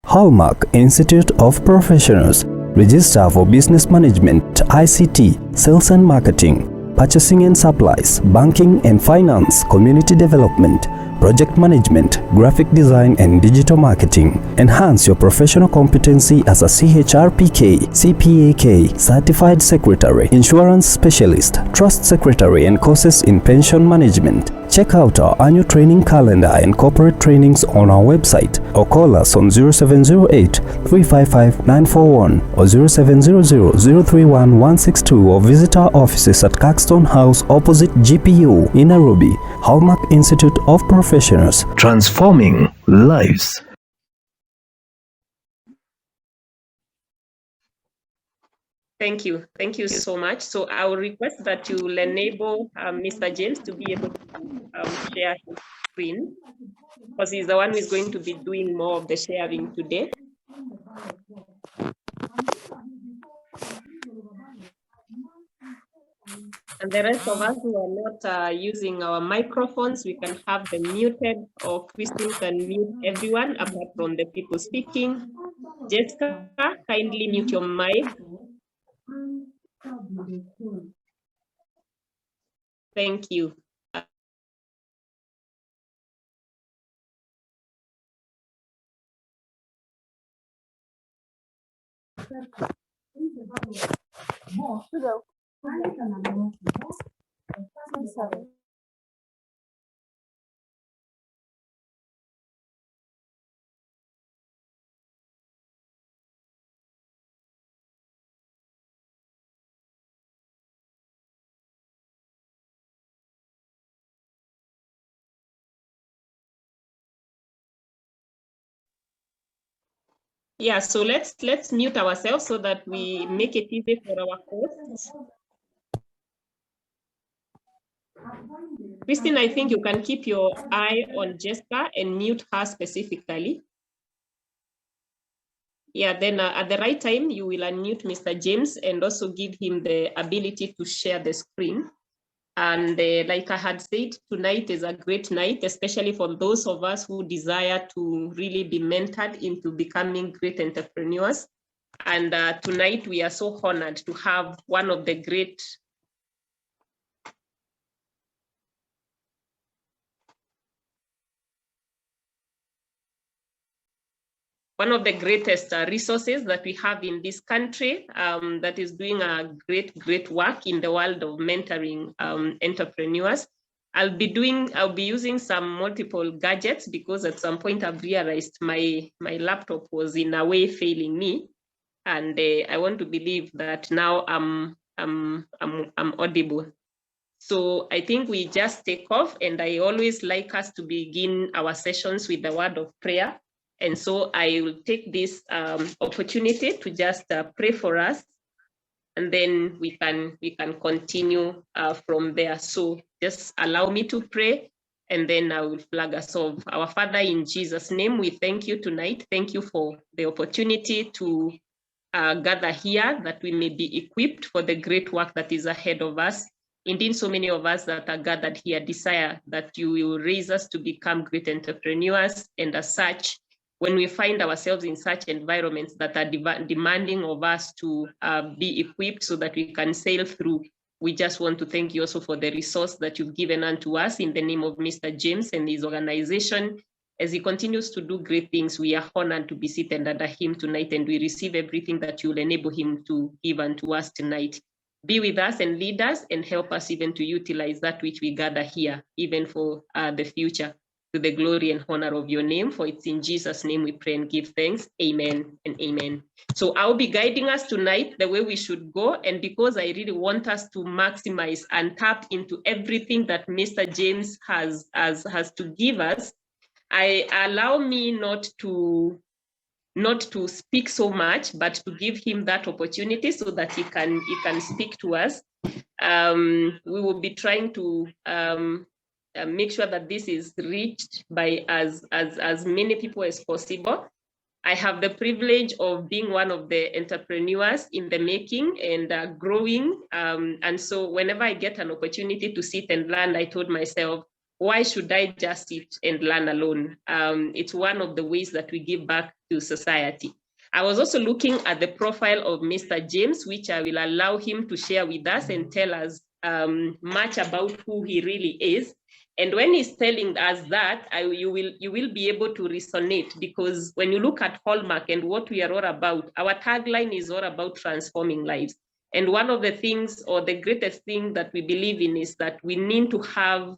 Hallmark Institute of Professionals. Register for Business Management, ICT, Sales and Marketing, Purchasing and Supplies, Banking and Finance, Community Development, Project Management, Graphic Design and Digital Marketing. Enhance your professional competency as a CHRPK, CPAK, Certified Secretary, Insurance Specialist, Trust Secretary and courses in Pension Management. Check out our annual training calendar and corporate trainings on our website or call us on 0708 355 941 or 0700 031 162 or visit our offices at Caxton House opposite GPU in Nairobi. Hallmark Institute of Professionals. Transforming lives. Thank you. Thank you so much. So I will request that you will enable Mr. James to be able to share his screen, because he's the one who is going to be doing more of the sharing today. And the rest of us who are not using our microphones, we can have them muted, or Christine can mute everyone apart from the people speaking. Jessica, kindly mute your mic. Thank you. Yeah, so let's mute ourselves so that we make it easy for our hosts. Christine, I think you can keep your eye on Jessica and mute her specifically. Yeah, then at the right time, you will unmute Mr. James and also give him the ability to share the screen. And like I had said, tonight is a great night, especially for those of us who desire to really be mentored into becoming great entrepreneurs. And tonight we are so honored to have one of the greatest resources that we have in this country that is doing a great work in the world of mentoring entrepreneurs. I'll be using some multiple gadgets because at some point I've realized my laptop was in a way failing me, and I want to believe that now I'm audible. So I think we just take off, and I always like us to begin our sessions with the word of prayer. And so I will take this opportunity to just pray for us, and then we can continue from there. So just allow me to pray, and then I will flag us off. Our Father, in Jesus' name, we thank you tonight. Thank you for the opportunity to gather here, that we may be equipped for the great work that is ahead of us. Indeed, so many of us that are gathered here desire that you will raise us to become great entrepreneurs, and as such, when we find ourselves in such environments that are demanding of us to be equipped so that we can sail through, we just want to thank you also for the resource that you've given unto us in the name of Mr. James and his organization. As he continues to do great things, we are honored to be seated under him tonight, and we receive everything that you'll enable him to give unto us tonight. Be with us and lead us, and help us even to utilize that which we gather here, even for the future, to the glory and honor of your name. For it's in Jesus' name we pray and give thanks. Amen and amen. So I'll be guiding us tonight the way we should go. And because I really want us to maximize and tap into everything that Mr. James has to give us, I allow me not to speak so much, but to give him that opportunity so that he can speak to us. We will be trying to make sure that this is reached by as many people as possible. I have the privilege of being one of the entrepreneurs in the making and growing. And so whenever I get an opportunity to sit and learn, I told myself, why should I just sit and learn alone? It's one of the ways that we give back to society. I was also looking at the profile of Mr. James, which I will allow him to share with us and tell us much about who he really is. And when he's telling us that, you will be able to resonate, because when you look at Hallmark and what we are all about, our tagline is all about transforming lives. And one of the things, or the greatest thing that we believe in, is that we need to have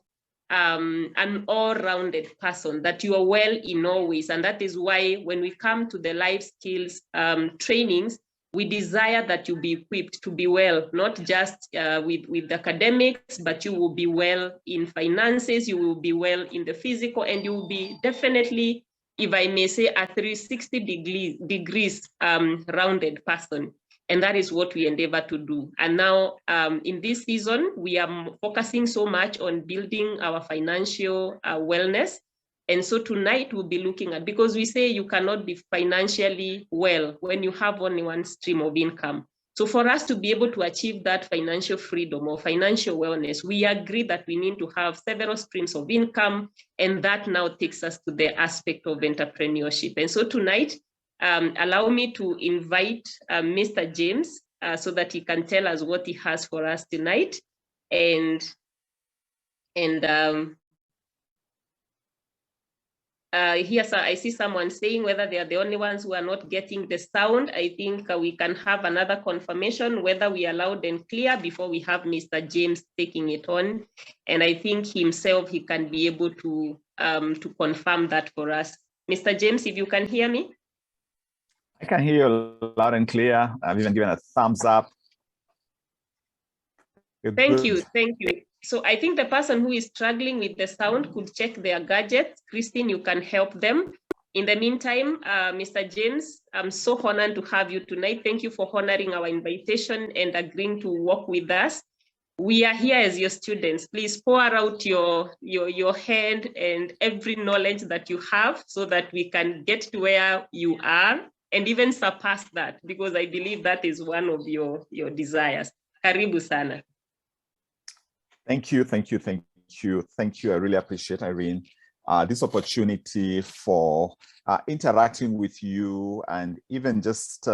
an all-rounded person, that you are well in all ways. And that is why when we come to the life skills trainings, we desire that you be equipped to be well, not just with academics, but you will be well in finances, you will be well in the physical, and you will be definitely, if I may say, a 360 degrees rounded person. And that is what we endeavor to do. And now in this season, we are focusing so much on building our financial wellness. And so tonight we'll be looking at, because we say you cannot be financially well when you have only one stream of income. So for us to be able to achieve that financial freedom or financial wellness, we agree that we need to have several streams of income. And that now takes us to the aspect of entrepreneurship. And so tonight, allow me to invite Mr. James so that he can tell us what he has for us tonight. And here, I see someone saying whether they are the only ones who are not getting the sound. I think we can have another confirmation whether we are loud and clear before we have Mr. James taking it on. And I think himself, he can be able to confirm that for us. Mr. James, if you can hear me. I can hear you loud and clear. I've even given a thumbs up. Thank you. So I think the person who is struggling with the sound could check their gadgets. Christine, you can help them. In the meantime, Mr. James, I'm so honored to have you tonight. Thank you for honoring our invitation and agreeing to work with us. We are here as your students. Please pour out your head and every knowledge that you have so that we can get to where you are and even surpass that, because I believe that is one of your desires. Karibu sana. Thank you. I really appreciate, Irene, this opportunity for interacting with you and even just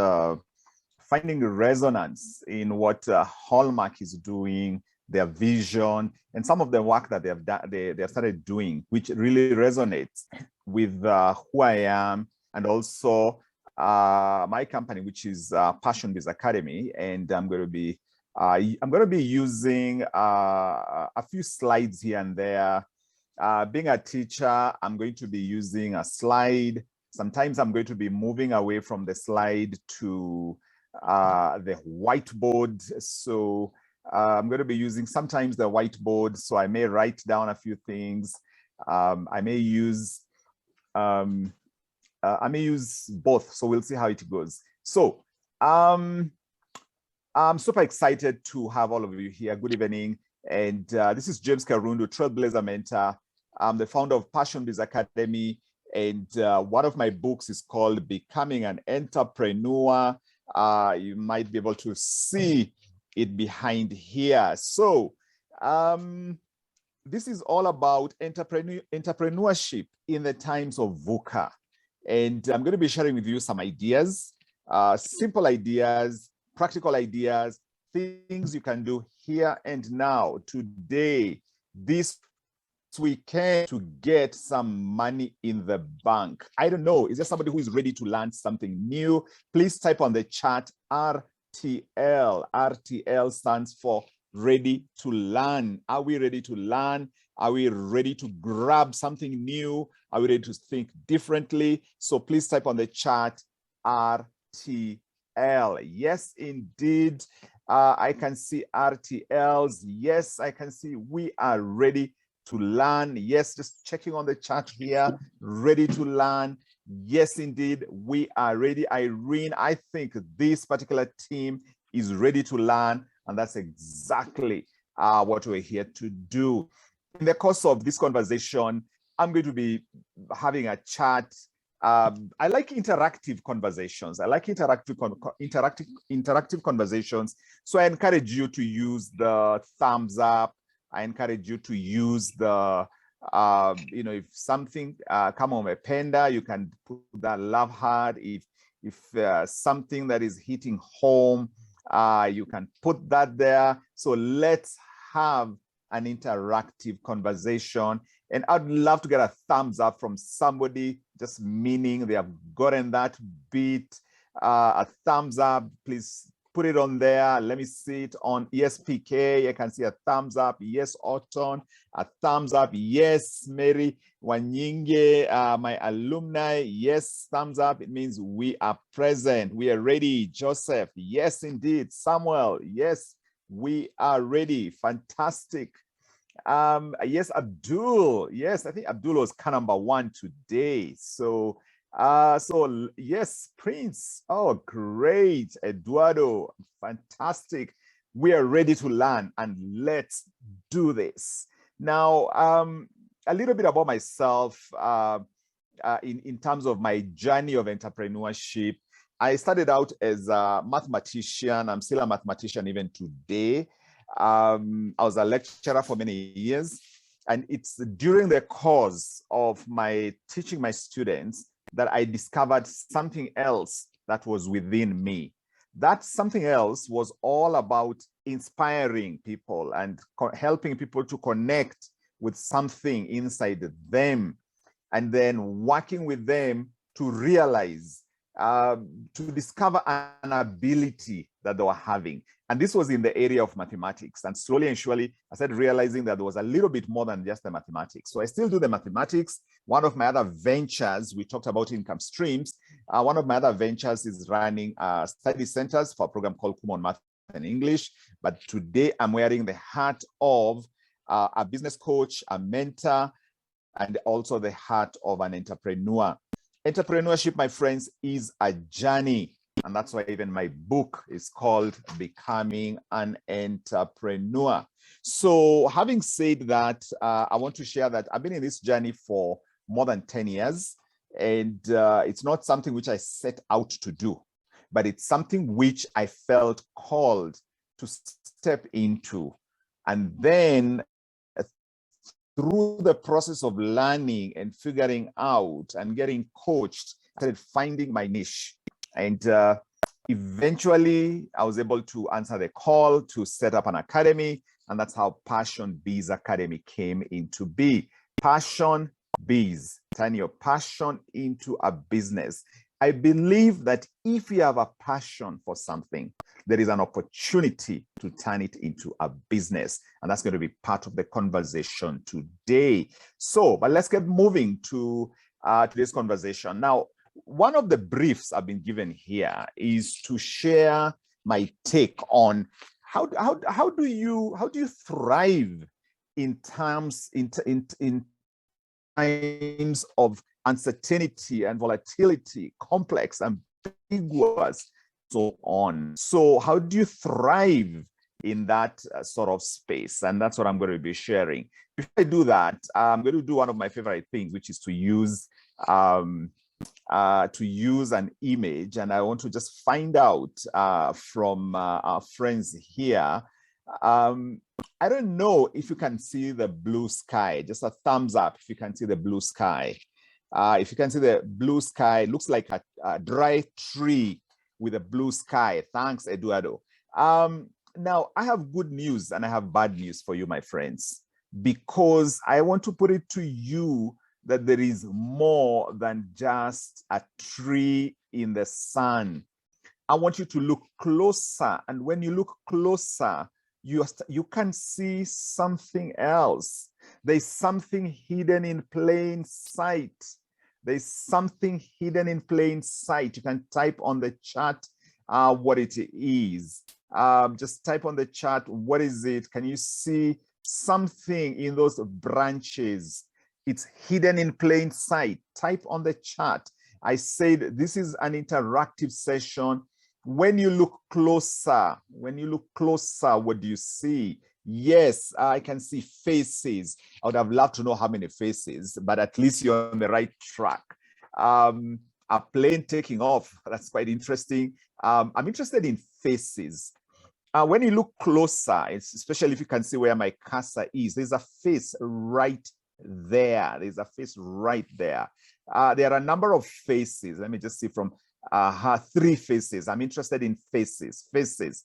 finding resonance in what Hallmark is doing, their vision, and some of the work that they have done, they have started doing, which really resonates with who I am, and also my company, which is Passion Biz Academy. And I'm going to be using a few slides here and there. Being a teacher, I'm going to be using a slide. Sometimes I'm going to be moving away from the slide to the whiteboard. So I'm going to be using sometimes the whiteboard. So I may write down a few things. I may use both. So we'll see how it goes. So I'm super excited to have all of you here. Good evening. And this is James Karundu, Trailblazer Mentor. I'm the founder of Passion Biz Academy. And one of my books is called Becoming an Entrepreneur. You might be able to see it behind here. So this is all about entrepreneurship in the times of VUCA. And I'm going to be sharing with you some ideas, simple ideas, practical ideas, things you can do here and now, today, this weekend, to get some money in the bank. I don't know, is there somebody who is ready to learn something new? Please type on the chat RTL. RTL stands for ready to learn. Are we ready to learn? Are we ready to grab something new? Are we ready to think differently? So please type on the chat RTL. Yes, indeed. I can see RTLs. Yes, I can see we are ready to learn. Yes, just checking on the chat here. Ready to learn. Yes, indeed, we are ready. Irene, I think this particular team is ready to learn, and that's exactly what we're here to do. In the course of this conversation, I'm going to be having a chat. I like interactive conversations. I like interactive conversations. So I encourage you to use the thumbs up. I encourage you to use the You know, if something come on a penda, you can put that love heart. If something that is hitting home, you can put that there. So let's have an interactive conversation. And I'd love to get a thumbs up from somebody, just meaning they have gotten that bit. A thumbs up, please put it on there. Let me see it on ESPK. I can see a thumbs up. Yes, Autumn. A thumbs up. Yes, Mary Wanyinge, my alumni. Yes, thumbs up. It means we are present. We are ready. Joseph. Yes, indeed. Samuel. Yes, we are ready. Fantastic. Yes, Abdul. Yes, I think Abdul was car number 1 today. So yes, Prince. Oh, great. Eduardo, fantastic. We are ready to learn, and let's do this. Now, a little bit about myself in terms of my journey of entrepreneurship. I started out as a mathematician. I'm still a mathematician even today. I was a lecturer for many years, and it's during the course of my teaching my students that I discovered something else that was within me. That something else was all about inspiring people and helping people to connect with something inside them, and then working with them to realize, to discover an ability that they were having. And this was in the area of mathematics. And slowly and surely, I started realizing that there was a little bit more than just the mathematics. So I still do the mathematics. One of my other ventures, we talked about income streams. One of my other ventures is running study centers for a program called Common Math and English. But today I'm wearing the hat of a business coach, a mentor, and also the heart of an entrepreneur. Entrepreneurship, my friends, is a journey. And that's why even my book is called Becoming an Entrepreneur. So having said that, I want to share that I've been in this journey for more than 10 years. And it's not something which I set out to do, but it's something which I felt called to step into. And then through the process of learning and figuring out and getting coached, I started finding my niche. And eventually, I was able to answer the call to set up an academy. And that's how Passion Biz Academy came into be. Passion Biz, turn your passion into a business. I believe that if you have a passion for something, there is an opportunity to turn it into a business. And that's going to be part of the conversation today. So, but let's get moving to today's conversation. Now, one of the briefs I've been given here is to share my take on how do you thrive in times of uncertainty and volatility, complex, ambiguous, so on. So how do you thrive in that sort of space? And that's what I'm going to be sharing. Before I do that, I'm going to do one of my favorite things, which is to use an image. And I want to just find out from our friends here. I don't know if you can see the blue sky. Just a thumbs up if you can see the blue sky. If you can see the blue sky, it looks like a dry tree with a blue sky. Thanks, Eduardo. Now, I have good news and I have bad news for you, my friends, because I want to put it to you that there is more than just a tree in the sun. I want you to look closer. And when you look closer, you can see something else. There's something hidden in plain sight. There's something hidden in plain sight. You can type on the chat what it is. Just type on the chat, what is it? Can you see something in those branches? It's hidden in plain sight. Type on the chat. I said this is an interactive session. When you look closer, what do you see? Yes, I can see faces. I would have loved to know how many faces, but at least you're on the right track. A plane taking off, that's quite interesting. I'm interested in faces. When you look closer, especially if you can see where my cursor is, there's a face right there. There's a face right there. There are a number of faces. Let me just see from her 3 faces. I'm interested in faces. There's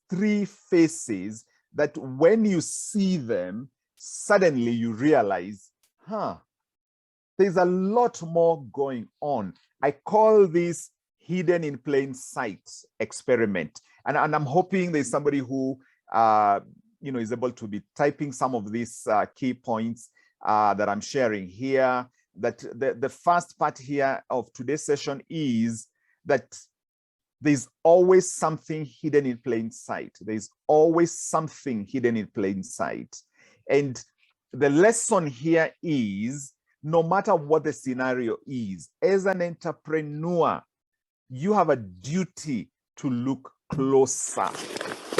3 faces that when you see them, suddenly you realize, there's a lot more going on. I call this hidden in plain sight experiment. And I'm hoping there's somebody who is able to be typing some of these key points that I'm sharing here. That the first part here of today's session is that there's always something hidden in plain sight. There's always something hidden in plain sight. And the lesson here is, no matter what the scenario is, as an entrepreneur, you have a duty to look closer,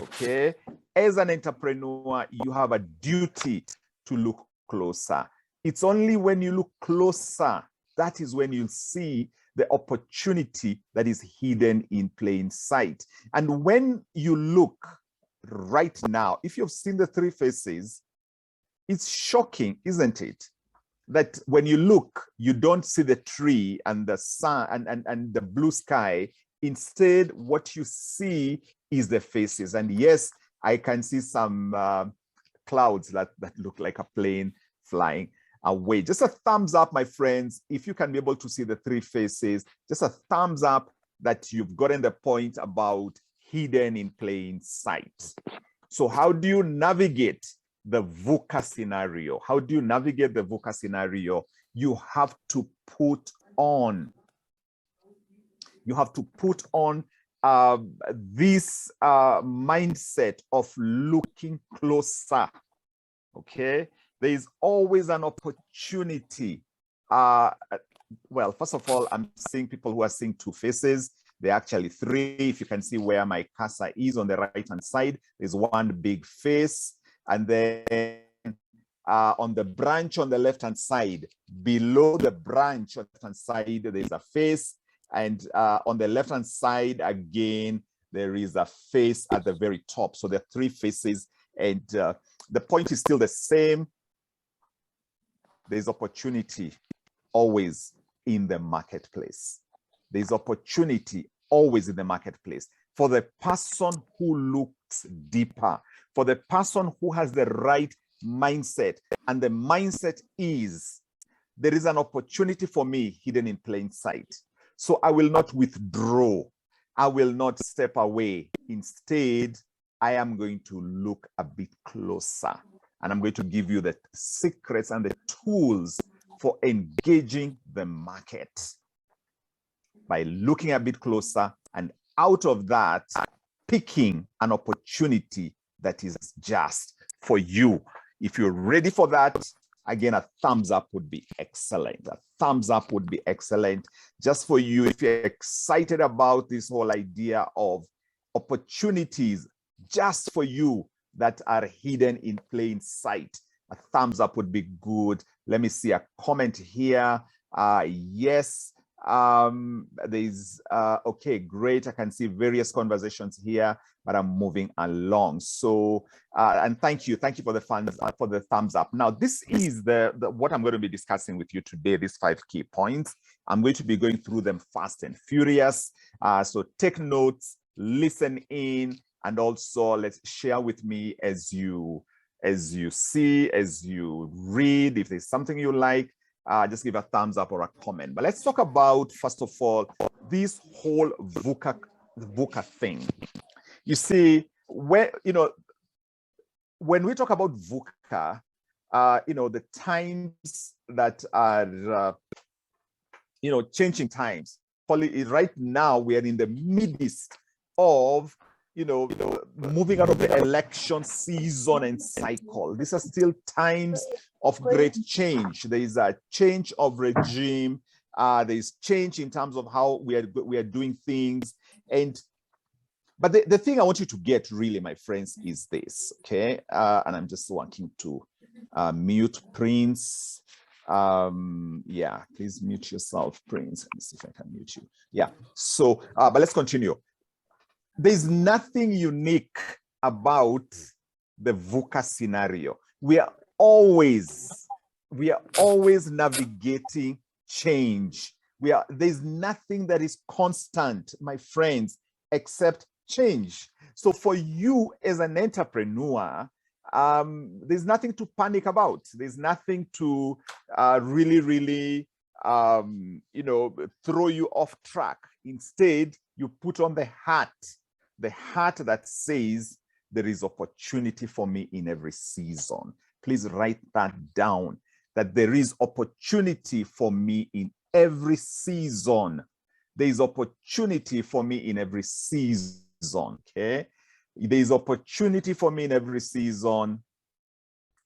okay? As an entrepreneur, you have a duty to look closer. It's only when you look closer, that is when you'll see the opportunity that is hidden in plain sight. And when you look right now, if you've seen the 3 faces, it's shocking, isn't it? That when you look, you don't see the tree and the sun and the blue sky. Instead, what you see is the faces. And yes, I can see some clouds that look like a plane flying away. Just a thumbs up, my friends, if you can be able to see the 3 faces. Just a thumbs up that you've gotten the point about hidden in plain sight. So how do you navigate the VUCA scenario? How do you navigate the VUCA scenario? You have to put on this mindset of looking closer, okay? There is always an opportunity. Well, first of all, I'm seeing people who are seeing 2 faces. There are actually 3. If you can see where my cursor is on the right-hand side, there's 1 big face. And then on the branch on the left-hand side, below the branch on the left-hand side, there's a face. And on the left-hand side, again, there is a face at the very top. So there are 3 faces. And the point is still the same. There's opportunity always in the marketplace. There's opportunity always in the marketplace for the person who looks deeper, for the person who has the right mindset. And the mindset is, there is an opportunity for me hidden in plain sight. So I will not withdraw. I will not step away. Instead, I am going to look a bit closer. And I'm going to give you the secrets and the tools for engaging the market by looking a bit closer, and out of that, picking an opportunity that is just for you. If you're ready for that, again, a thumbs up would be excellent. A thumbs up would be excellent just for you. If you're excited about this whole idea of opportunities just for you that are hidden in plain sight, a thumbs up would be good. Let me see a comment here. Yes, there's okay, great. I can see various conversations here, but I'm moving along. So and thank you for the thumbs up. Now, this is the what I'm going to be discussing with you today, these 5 key points. I'm going to be going through them fast and furious. So take notes, listen in, and also let's share with me as you see, as you read. If there's something you like, just give a thumbs up or a comment. But let's talk about, first of all, this whole VUCA thing. You see, when we talk about VUCA, the times that are, changing times. Right now, we are in the midst of, moving out of the election season and cycle. These are still times of great change. There is a change of regime. There is change in terms of how we are doing things. But the thing I want you to get really, my friends, is this, okay? And I'm just wanting to mute Prince. Yeah, please mute yourself, Prince. Let me see if I can mute you. Yeah, so, but let's continue. There's nothing unique about the VUCA scenario. We are always navigating change. There's nothing that is constant, my friends, except change. So for you as an entrepreneur, there's nothing to panic about. There's nothing to really throw you off track. Instead, you put on the hat that says there is opportunity for me in every season. Please write that down, that there is opportunity for me in every season. There is opportunity for me in every season, okay? There is opportunity for me in every season,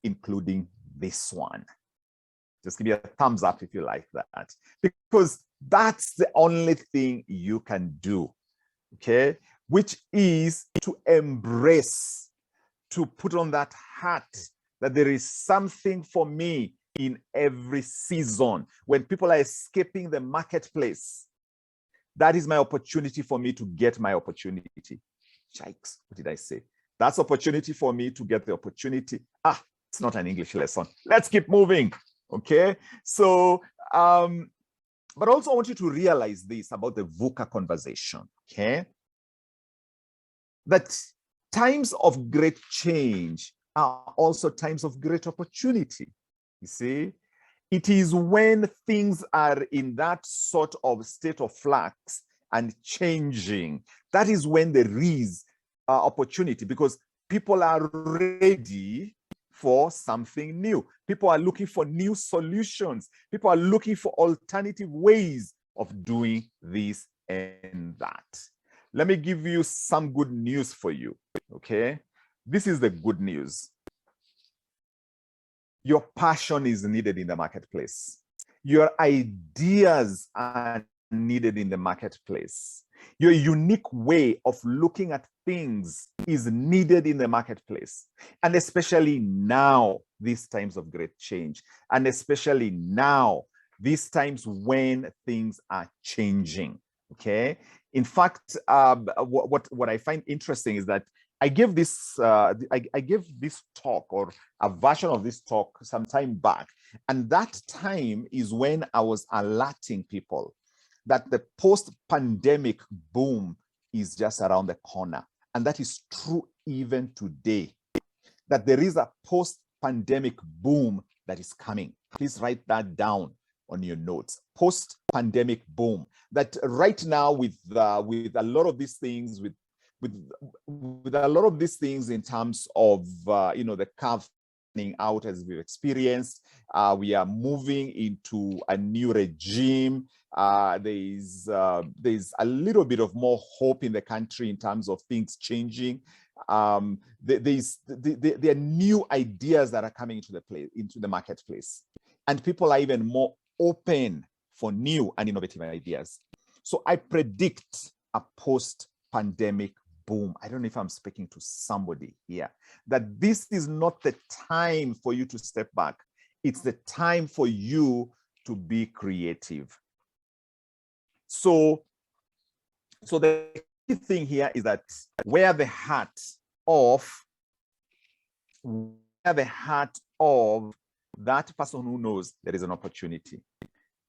including this one. Just give me a thumbs up if you like that, because that's the only thing you can do, okay? Which is to embrace, to put on that hat that there is something for me in every season. When people are escaping the marketplace, that is my opportunity for me to get my opportunity. Yikes, what did I say? That's opportunity for me to get the opportunity. It's not an English lesson. Let's keep moving, okay? So, but also I want you to realize this about the VUCA conversation, okay? That times of great change are also times of great opportunity. You see, it is when things are in that sort of state of flux and changing, that is when there is opportunity, because people are ready for something new. People are looking for new solutions. People are looking for alternative ways of doing this and that. Let me give you some good news for you, okay? This is the good news. Your passion is needed in the marketplace. Your ideas are needed in the marketplace. Your unique way of looking at things is needed in the marketplace. And especially now, these times of great change. And especially now, these times when things are changing, okay? In fact, what I find interesting is that I gave this talk, or a version of this talk, some time back, and that time is when I was alerting people that the post-pandemic boom is just around the corner, and that is true even today. That there is a post-pandemic boom that is coming. Please write that down on your notes. Post-pandemic boom. That right now, with a lot of these things, with a lot of these things in terms of the curve out as we've experienced, we are moving into a new regime. There's a little bit of more hope in the country in terms of things changing. There are new ideas that are coming into the marketplace, and people are even more open for new and innovative ideas. So I predict a post-pandemic boom. I don't know if I'm speaking to somebody here, that this is not the time for you to step back. It's the time for you to be creative. So the key thing here is that wear the hat of that person who knows there is an opportunity.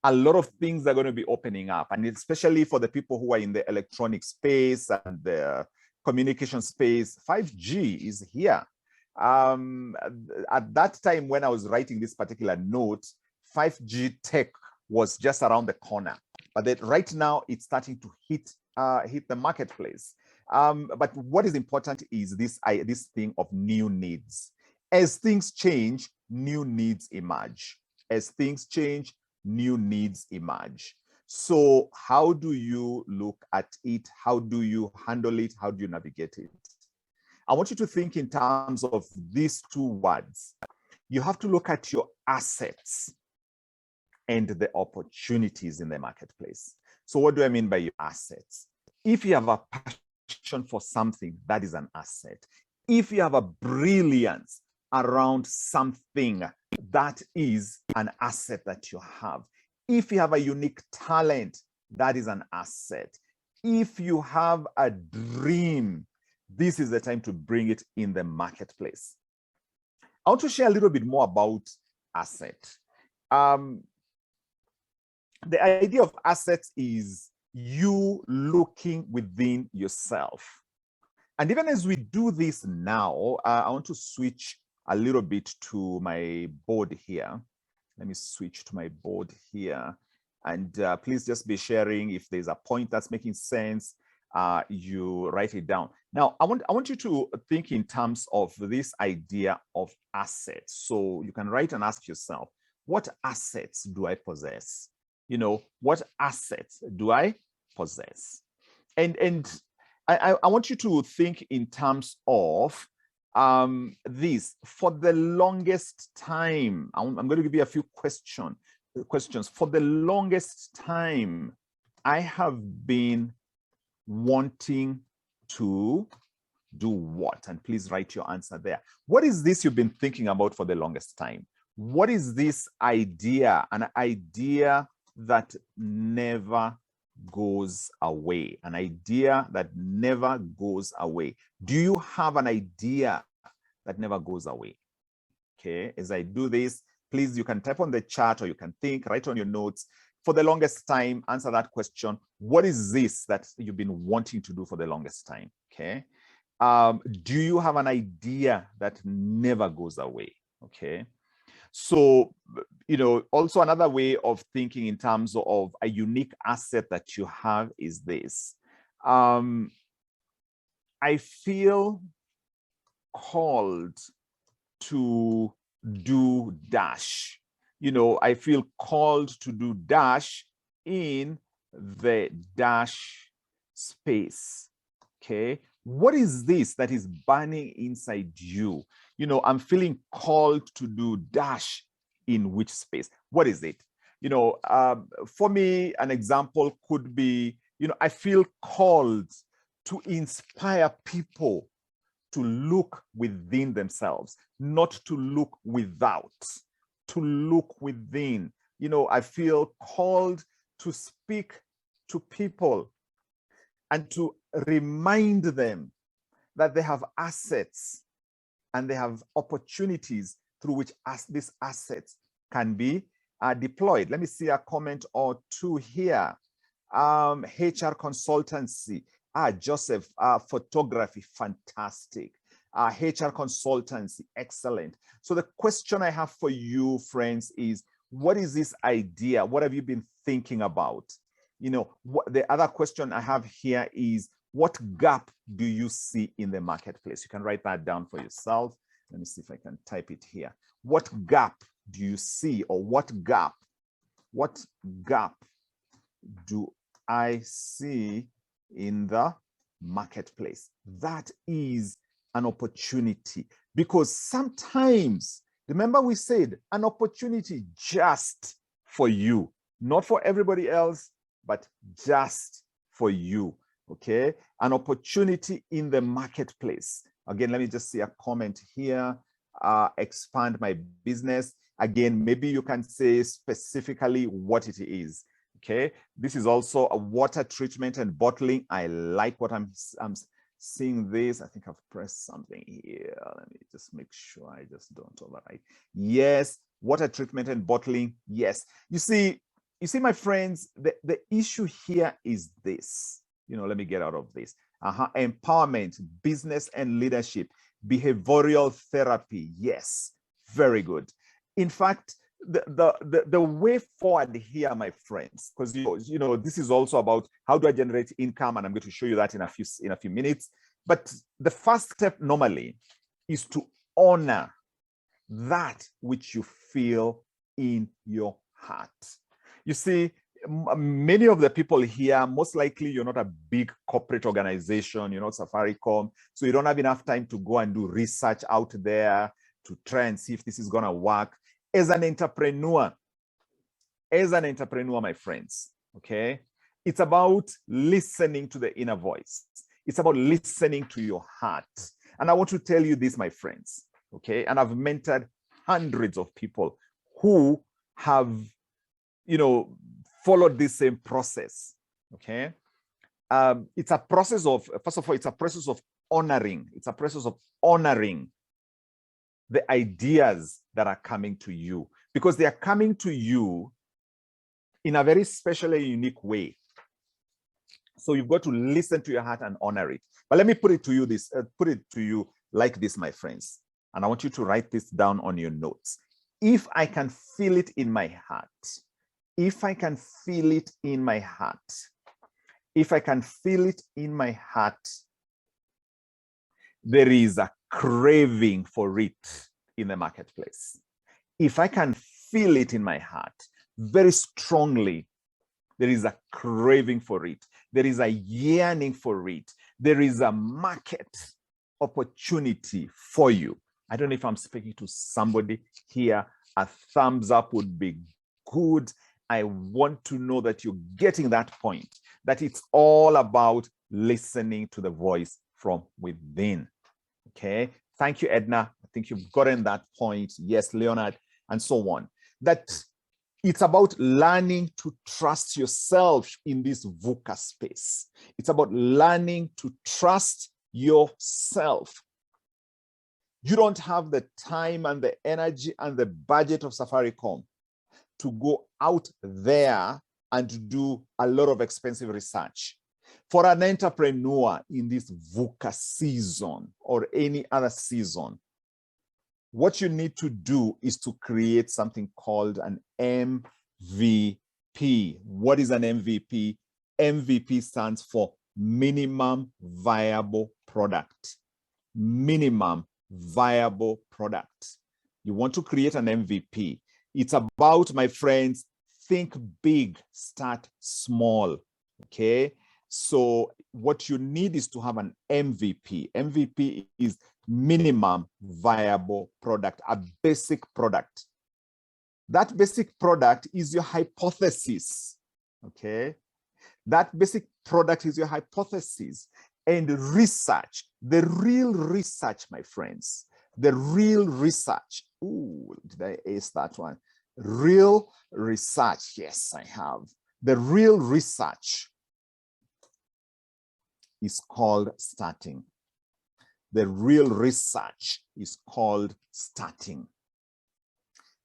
A lot of things are going to be opening up, and especially for the people who are in the electronic space and the communication space, 5G is here. At that time when I was writing this particular note, 5G tech was just around the corner, but that right now it's starting to hit the marketplace. But what is important is this thing of new needs. As things change, new needs emerge. As things change, new needs emerge. So how do you look at it? How do you handle it? How do you navigate it? I want you to think in terms of these two words. You have to look at your assets and the opportunities in the marketplace. So what do I mean by your assets? If you have a passion for something, that is an asset. If you have a brilliance around something, that is an asset that you have. If you have a unique talent, that is an asset. If you have a dream, this is the time to bring it in the marketplace. I want to share a little bit more about asset. The idea of assets is you looking within yourself. And even as we do this now, I want to switch a little bit to my board here. Let me switch to my board here. And please just be sharing if there's a point that's making sense. You write it down. Now, I want you to think in terms of this idea of assets. So you can write and ask yourself, what assets do I possess? You know, what assets do I possess? And I want you to think in terms of this. For the longest time, I'm going to give you a few questions. For the longest time, I have been wanting to do what? And please write your answer there. What is this you've been thinking about for the longest time? What is this idea? An idea that never goes away. An idea that never goes away. Do you have an idea that never goes away? Okay, as I do this, please, you can type on the chat or you can think, write on your notes. For the longest time, answer that question. What is this that you've been wanting to do for the longest time? Okay. Do you have an idea that never goes away? Okay. So, you know, also another way of thinking in terms of a unique asset that you have is this. I feel called to do dash. You know, I feel called to do dash in the dash space. Okay. What is this that is burning inside you? You know, I'm feeling called to do dash in which space? What is it? You know, for me, an example could be, you know, I feel called to inspire people to look within themselves, not to look without, to look within. You know, I feel called to speak to people and to remind them that they have assets and they have opportunities through which these assets can be deployed. Let me see a comment or two here. HR consultancy. Joseph, photography, fantastic. HR consultancy, excellent. So the question I have for you, friends, is what is this idea? What have you been thinking about? You know, the other question I have here is, what gap do you see in the marketplace? You can write that down for yourself. Let me see if I can type it here. What gap do you see, or what gap do I see in the marketplace? That is an opportunity, because sometimes, remember we said an opportunity just for you, not for everybody else, but just for you. Okay, an opportunity in the marketplace. Again, let me just see a comment here. Expand my business. Again, maybe you can say specifically what it is. Okay, this is also a water treatment and bottling. I like what I'm seeing this. I think I've pressed something here. Let me just make sure I just don't overwrite. Yes, water treatment and bottling. Yes, you see, my friends, the issue here is this. You know, let me get out of this. Empowerment, business and leadership, behavioral therapy. Yes, very good. In fact, the way forward here, my friends, because you know this is also about how do I generate income, and I'm going to show you that in a few minutes. But the first step normally is to honor that which you feel in your heart. You see, many of the people here, most likely you're not a big corporate organization, you're not Safaricom, so you don't have enough time to go and do research out there to try and see if this is going to work. As an entrepreneur, my friends, okay, it's about listening to the inner voice. It's about listening to your heart. And I want to tell you this, my friends, okay, and I've mentored hundreds of people who have, you know, followed this same process. Okay, it's a process of, first of all, it's a process of honoring. It's a process of honoring the ideas that are coming to you, because they are coming to you in a very special and unique way. So you've got to listen to your heart and honor it. But let me put it to you like this, my friends. And I want you to write this down on your notes. If I can feel it in my heart, if I can feel it in my heart, if I can feel it in my heart, there is a craving for it in the marketplace. If I can feel it in my heart very strongly, there is a craving for it. There is a yearning for it. There is a market opportunity for you. I don't know if I'm speaking to somebody here. A thumbs up would be good. I want to know that you're getting that point, that it's all about listening to the voice from within. Okay. Thank you, Edna. I think you've gotten that point. Yes, Leonard, and so on. That it's about learning to trust yourself in this VUCA space. It's about learning to trust yourself. You don't have the time and the energy and the budget of Safaricom to go out there and do a lot of expensive research. For an entrepreneur in this VUCA season or any other season, what you need to do is to create something called an MVP. What is an MVP? MVP stands for minimum viable product. Minimum viable product. You want to create an MVP. It's about, my friends, think big, start small. Okay. So what you need is to have an MVP. MVP is minimum viable product, a basic product. That basic product is your hypothesis. Okay. That basic product is your hypothesis. And research, the real research, my friends, the real research. Ooh, did I ace that one? Real research. Yes, I have. The real research is called starting. The real research is called starting.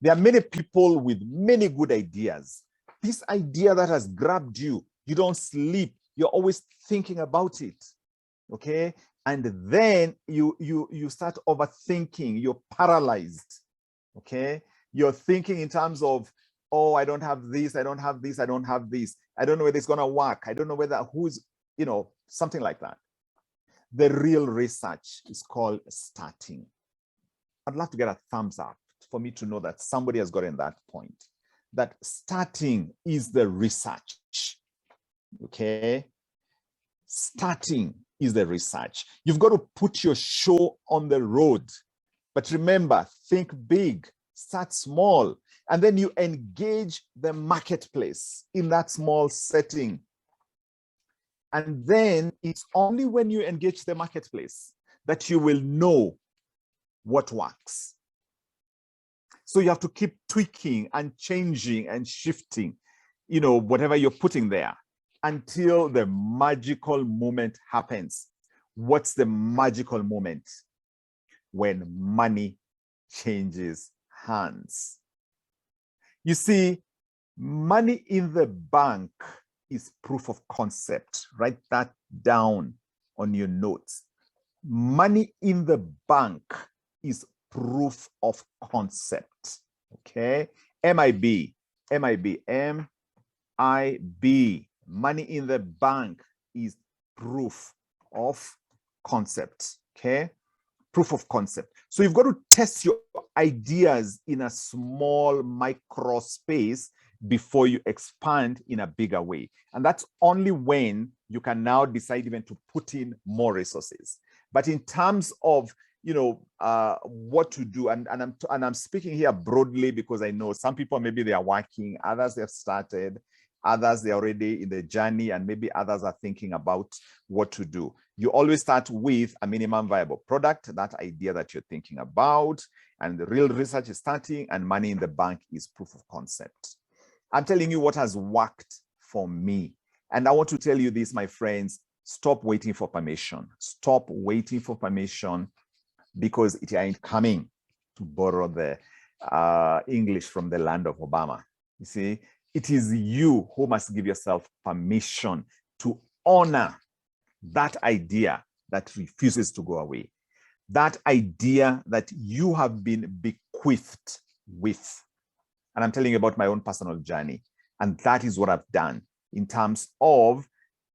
There are many people with many good ideas. This idea that has grabbed you, you don't sleep. You're always thinking about it. Okay. And then you start overthinking. You're paralyzed. Okay. You're thinking in terms of, oh, I don't have this. I don't have this. I don't have this. I don't know whether it's going to work. I don't know whether who's, something like that. The real research is called starting. I'd love to get a thumbs up for me to know that somebody has gotten that point, that starting is the research. Okay. Starting is the research. You've got to put your show on the road. But remember, think big, start small, and then you engage the marketplace in that small setting. And then it's only when you engage the marketplace that you will know what works. So you have to keep tweaking and changing and shifting, whatever you're putting there, until the magical moment happens. What's the magical moment? When money changes hands. You see, money in the bank is proof of concept. Write that down on your notes. Money in the bank is proof of concept. Okay? MIB. Money in the bank is proof of concept. Okay? Proof of concept. So you've got to test your ideas in a small micro space before you expand in a bigger way. And that's only when you can now decide even to put in more resources. But in terms of what to do, and I'm speaking here broadly because I know some people, maybe they are working, others they have started, others they're already in the journey, and maybe others are thinking about what to do. You always start with a minimum viable product, that idea that you're thinking about, and the real research is starting, and money in the bank is proof of concept. I'm telling you what has worked for me. And I want to tell you this, my friends, stop waiting for permission. Stop waiting for permission, because it ain't coming. to borrow the English from the land of Obama. You see, it is you who must give yourself permission to honor that idea that refuses to go away, that idea that you have been bequeathed with. And I'm telling you about my own personal journey. And that is what I've done in terms of,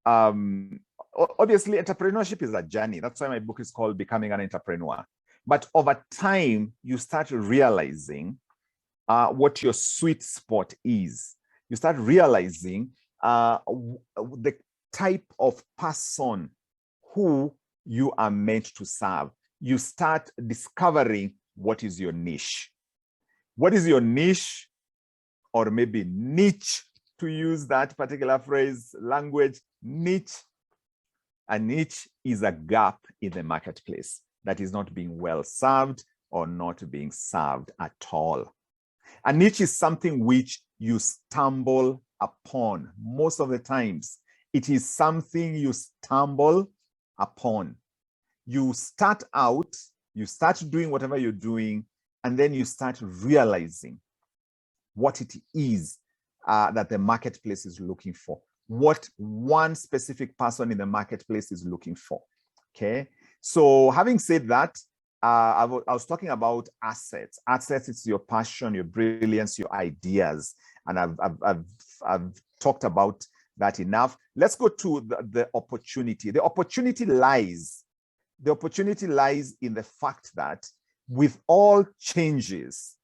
obviously, entrepreneurship is a journey. That's why my book is called Becoming an Entrepreneur. But over time, you start realizing what your sweet spot is. You start realizing the type of person who you are meant to serve. You start discovering what is your niche. What is your niche, or maybe niche, to use that particular phrase, language, niche. A niche is a gap in the marketplace that is not being well served or not being served at all. A niche is something which you stumble upon. Most of the times, it is something you stumble upon. You start out, you start doing whatever you're doing, and then you start realizing what it is that the marketplace is looking for, what one specific person in the marketplace is looking for. Okay, so having said that, I was talking about assets. Assets, it's your passion, your brilliance, your ideas, and I've talked about that enough. Let's go to the opportunity. The opportunity lies in the fact that with all changes,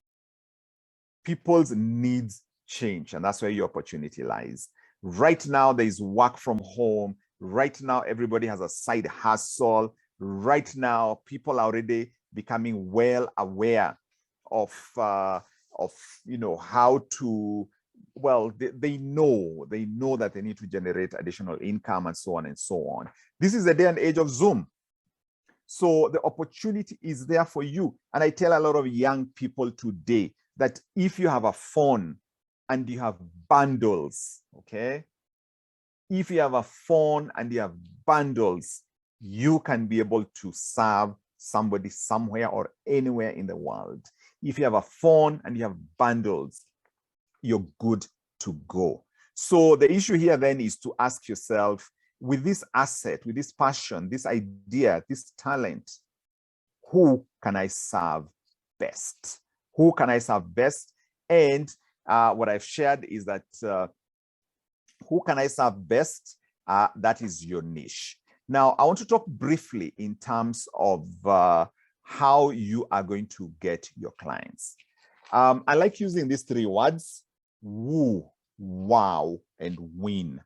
people's needs change, and that's where your opportunity lies. Right now, there is work from home. Right now, everybody has a side hustle. Right now, people are already becoming well aware of how to, well, they know that they need to generate additional income and so on and so on. This is the day and age of Zoom. So the opportunity is there for you. And I tell a lot of young people today that if you have a phone and you have bundles, okay? If you have a phone and you have bundles, you can be able to serve somebody somewhere or anywhere in the world. If you have a phone and you have bundles, you're good to go. So the issue here then is to ask yourself, with this asset, with this passion, this idea, this talent, who can I serve best? Who can I serve best? And what I've shared is that who can I serve best? That is your niche. Now, I want to talk briefly in terms of how you are going to get your clients. I like using these three words: woo, wow, and win.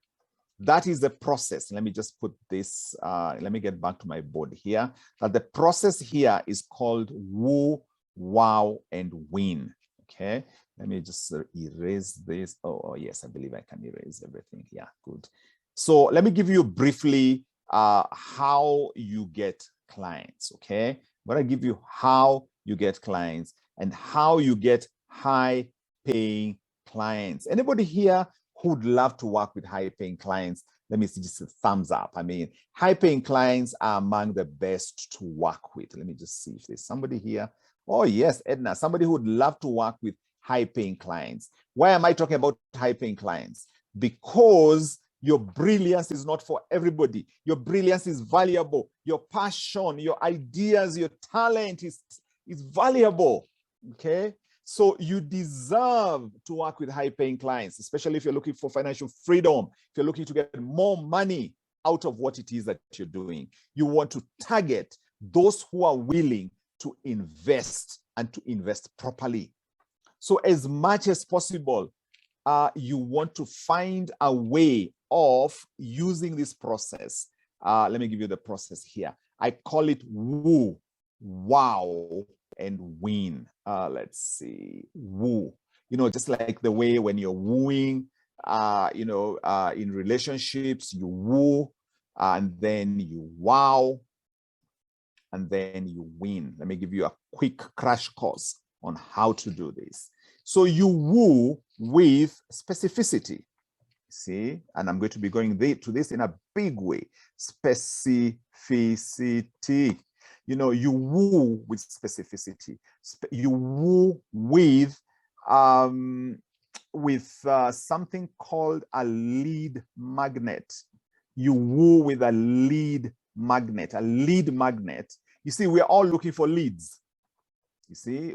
That is the process. Let me just put this, let me get back to my board here. That the process here is called woo, wow, and win. Okay, let me just erase this. Oh, yes, I believe I can erase everything. Yeah, good. So let me give you briefly how you get clients. Okay, I'm going to give you how you get clients and how you get high paying clients. Anybody here who would love to work with high paying clients? Let me see, just a thumbs up. I mean, high paying clients are among the best to work with. Let me just see if there's somebody here. Oh yes, Edna, somebody who would love to work with high paying clients. Why am I talking about high paying clients? Because your brilliance is not for everybody. Your brilliance is valuable. Your passion, your ideas, your talent is valuable. Okay, so you deserve to work with high-paying clients, especially if you're looking for financial freedom, if you're looking to get more money out of what it is that you're doing. You want to target those who are willing to invest and to invest properly. So as much as possible, you want to find a way of using this process. Let me give you the process here. I call it woo, wow, and win. Let's see, woo. Just like the way when you're wooing, in relationships, you woo, and then you wow, and then you win. Let me give you a quick crash course on how to do this. So you woo with specificity. See, and I'm going to be going to this in a big way. Specificity. You know, you woo with specificity. You woo with something called a lead magnet. You woo with a lead magnet. A lead magnet. You see, we're all looking for leads. You see,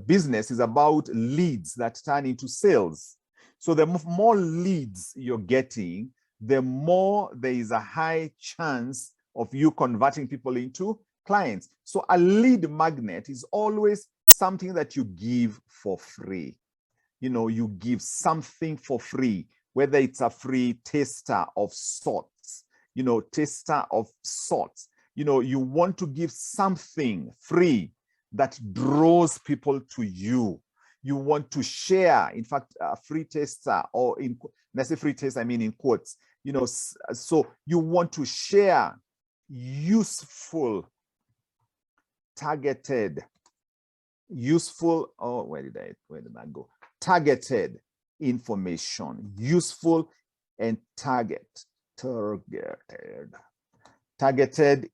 business is about leads that turn into sales. So the more leads you're getting, the more there is a high chance of you converting people into clients. So a lead magnet is always something that you give for free. You know, you give something for free, whether it's a free taster of sorts, you know, taster of sorts. You know, you want to give something free that draws people to you. You want to share, in fact, a free taster, or in, when I say free taster, I mean in quotes, you know, so you want to share useful, targeted, useful, oh, where did I go? Targeted information, useful and targeted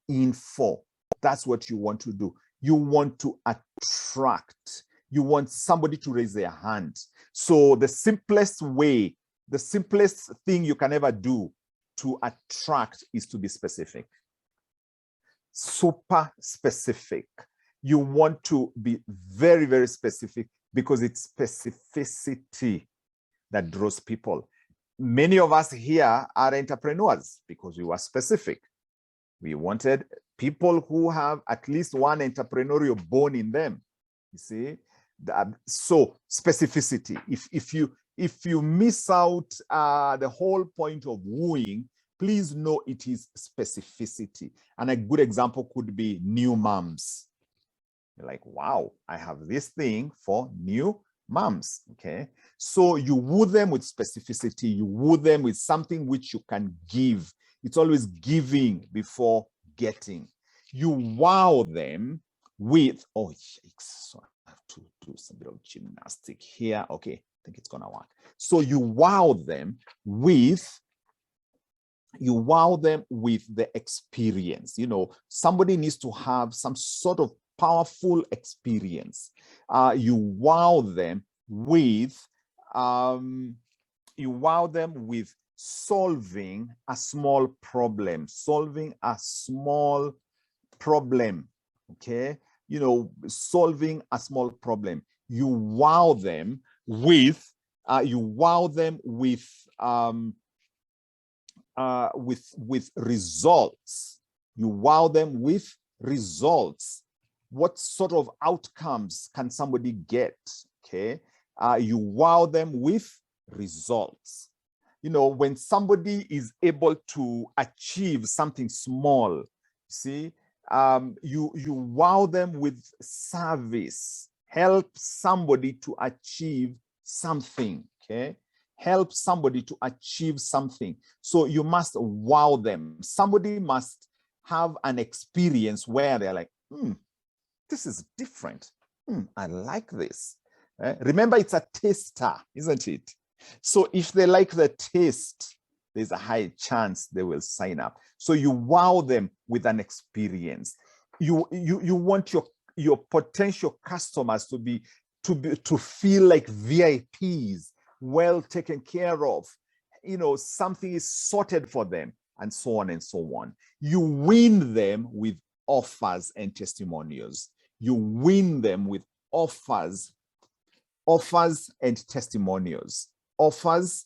info. That's what you want to do. You want to attract. You want somebody to raise their hand. So the simplest way, the simplest thing you can ever do to attract is to be specific. Super specific. You want to be very, very specific, because it's specificity that draws people. Many of us here are entrepreneurs because we were specific. We wanted people who have at least one entrepreneurial bone in them. You see, so specificity. If you miss out the whole point of wooing, please know it is specificity. And a good example could be new moms. You're like, wow, I have this thing for new moms. Okay, so you woo them with specificity. You woo them with something which you can give. It's always giving before getting. You wow them with, oh, yikes, so I have to do some bit of gymnastic here. Okay, I think it's gonna work. So you wow them with the experience. You know, somebody needs to have some sort of powerful experience. You wow them with solving a small problem, okay? You know, solving a small problem. You wow them with results. You wow them with results. What sort of outcomes can somebody get? Okay, you wow them with results. You know, when somebody is able to achieve something small, see, you wow them with service. Help somebody to achieve something. Okay, help somebody to achieve something. So you must wow them. Somebody must have an experience where they're like, this is different. I like this. Remember, it's a taster, isn't it? So if they like the taste, there's a high chance they will sign up. So you wow them with an experience. You want your potential customers to feel like VIPs, well taken care of. You know, something is sorted for them, and so on and so on. You win them with offers and testimonials. You win them with offers and testimonials. Offers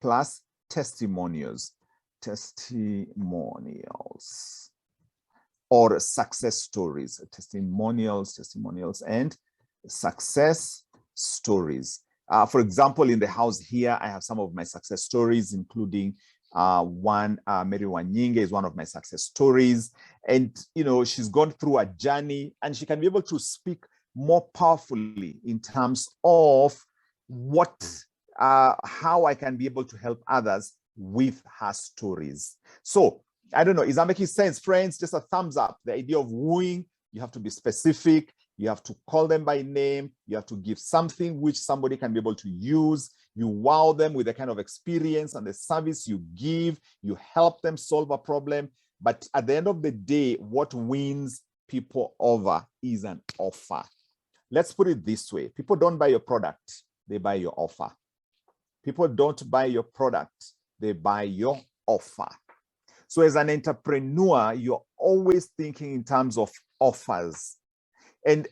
plus testimonials. Or success stories. Testimonials and success stories. For example, in the house here, I have some of my success stories, including one, Mary Wanyinge is one of my success stories. And, you know, she's gone through a journey, and she can be able to speak more powerfully in terms of how I can be able to help others with her stories. So I don't know, is that making sense, friends? Just a thumbs up. The idea of wooing, you have to be specific. You have to call them by name. You have to give something which somebody can be able to use. You wow them with the kind of experience and the service you give. You help them solve a problem. But at the end of the day, what wins people over is an offer. Let's put it this way. People don't buy your product, they buy your offer. People don't buy your product, they buy your offer. So as an entrepreneur, you're always thinking in terms of offers. And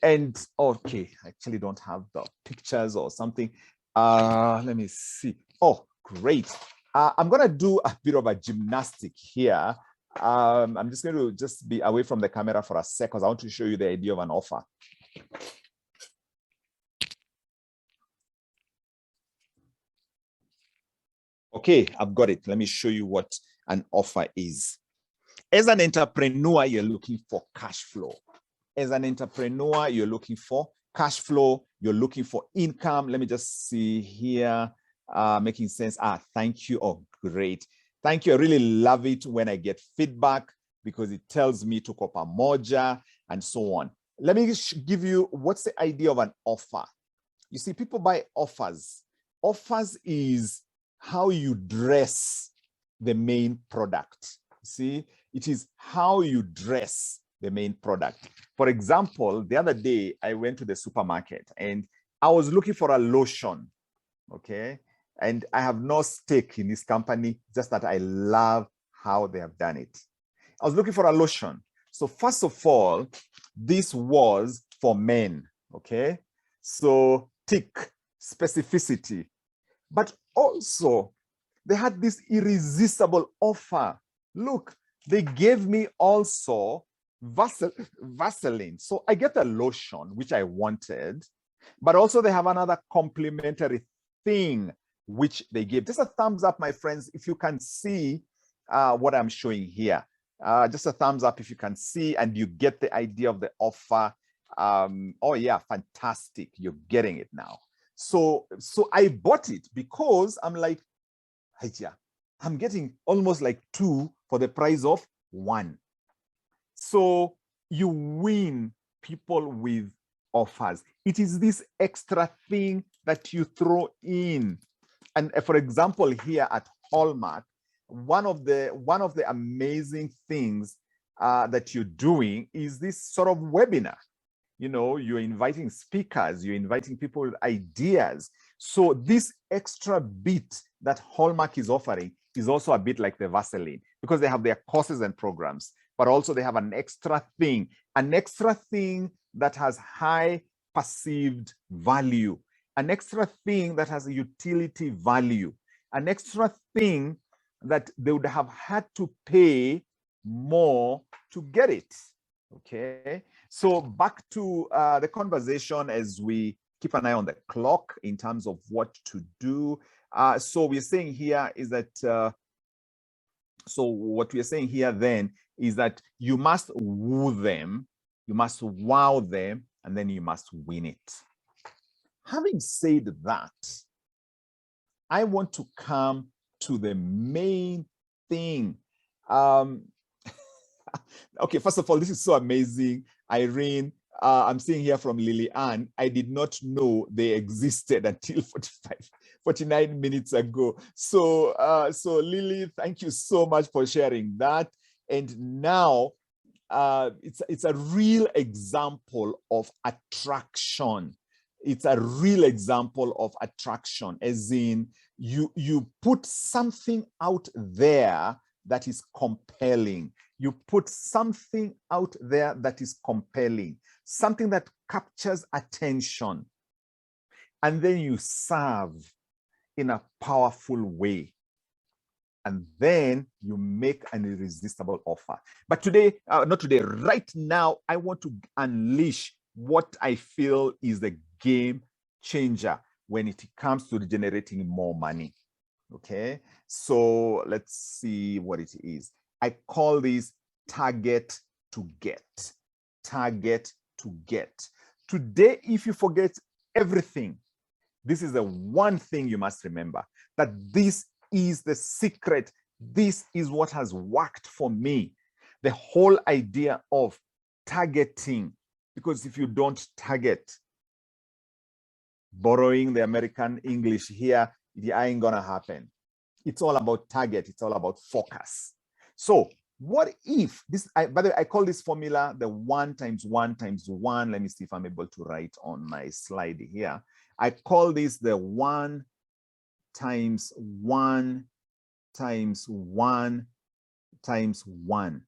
okay, I actually don't have the pictures or something. Let me see. Oh, great. I'm gonna do a bit of a gymnastic here. I'm just going to be away from the camera for a sec because I want to show you the idea of an offer. Okay, I've got it. Let me show you what an offer is. As an entrepreneur, you're looking for cash flow. As an entrepreneur, you're looking for cash flow. You're looking for income. Let me just see here. Making sense. Thank you. Oh, great. Thank you. I really love it when I get feedback because it tells me to kopa moja and so on. Let me give you what's the idea of an offer. You see, people buy offers. Offers is how you dress the main product. See, it is how you dress the main product. For example, the other day I went to the supermarket and I was looking for a lotion. Okay. And I have no stake in this company, just that I love how they have done it. I was looking for a lotion. So first of all, this was for men. Okay. So tick, specificity. But also, they had this irresistible offer. Look, they gave me also Vaseline. So I get a lotion, which I wanted, but also they have another complimentary thing, which they give. Just a thumbs up, my friends, if you can see what I'm showing here. Just a thumbs up if you can see and you get the idea of the offer. Oh yeah, fantastic. You're getting it now. So I bought it because I'm like, hey, yeah, I'm getting almost like 2 for the price of 1. So you win people with offers. It is this extra thing that you throw in. And for example, here at Hallmark, one of the amazing things that you're doing is this sort of webinar. You know, you're inviting speakers, you're inviting people with ideas. So this extra bit that Hallmark is offering is also a bit like the Vaseline, because they have their courses and programs, but also they have an extra thing that has high perceived value, an extra thing that has a utility value, an extra thing that they would have had to pay more to get it. Okay, so back to the conversation as we keep an eye on the clock in terms of what to do. So we're saying here is that, so what we're saying here then is that you must woo them, you must wow them, and then you must win it. Having said that, I want to come to the main thing. Okay, first of all, this is so amazing. Irene, I'm seeing here from Lily Ann, I did not know they existed until 49 minutes ago. So, so Lily, thank you so much for sharing that. And now it's a real example of attraction. It's a real example of attraction, as in you put something out there that is compelling. You put something out there that is compelling, something that captures attention, and then you serve in a powerful way. And then you make an irresistible offer. But today, not today, right now, I want to unleash what I feel is the game changer when it comes to generating more money. Okay, so let's see what it is. I call this target to get. Target to get. Today, if you forget everything, this is the one thing you must remember, that this is the secret. This is what has worked for me. The whole idea of targeting, because if you don't target, borrowing the American English here, it ain't gonna happen. It's all about target. It's all about focus. So What if this, by the way, I call this formula the 1 times 1 times 1. Let me see if I'm able to write on my slide here. I call this the 1 times 1 times 1 times 1.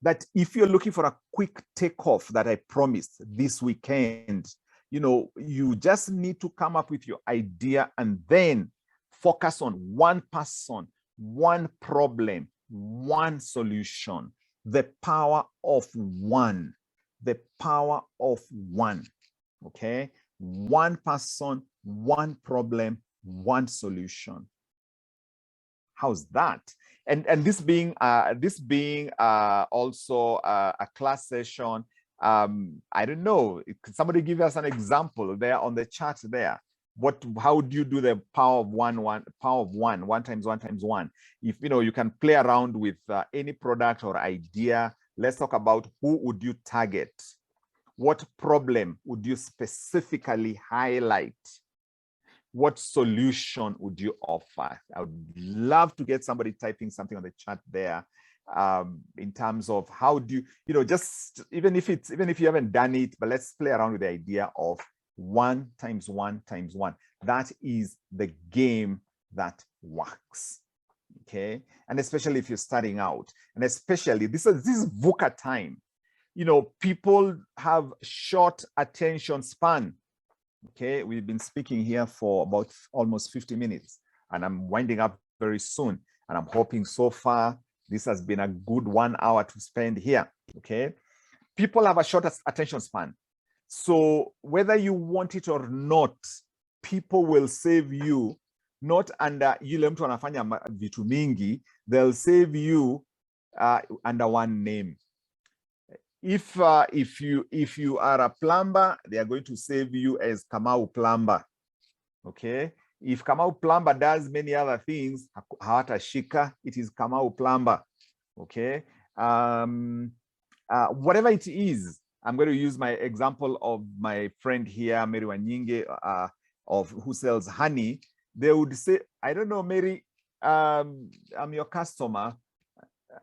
That if you're looking for a quick takeoff that I promised this weekend, you know, you just need to come up with your idea and then focus on one person, one problem, one solution. The power of one. The power of one. Okay? One person, one problem, one solution. How's that? And this being also a class session. I don't know. Could somebody give us an example there on the chart there? How do you do the power of one times 1 times 1? If you know, you can play around with any product or idea. Let's talk about who would you target? What problem would you specifically highlight? What solution would you offer? I would love to get somebody typing something on the chat there, in terms of how do you know, just even if you haven't done it, but let's play around with the idea of 1 times 1 times 1. That is the game that works. Okay, and especially if you're starting out, and especially this is VUCA time. You know, people have short attention span. Okay, we've been speaking here for about almost 50 minutes, and I'm winding up very soon. And I'm hoping so far this has been a good 1 hour to spend here. Okay, people have a short attention span. So whether you want it or not, people will save you, not under yule mtu anafanya vitu mingi, they'll save you under one name. If you are a plumber, they are going to save you as Kamau Plumber. Okay. If Kamau Plumber does many other things, hawata shika, it is Kamau Plumber. Okay. Whatever it is, I'm going to use my example of my friend here, Mary Wanyinge, of who sells honey. They would say, I don't know, Mary, I'm your customer.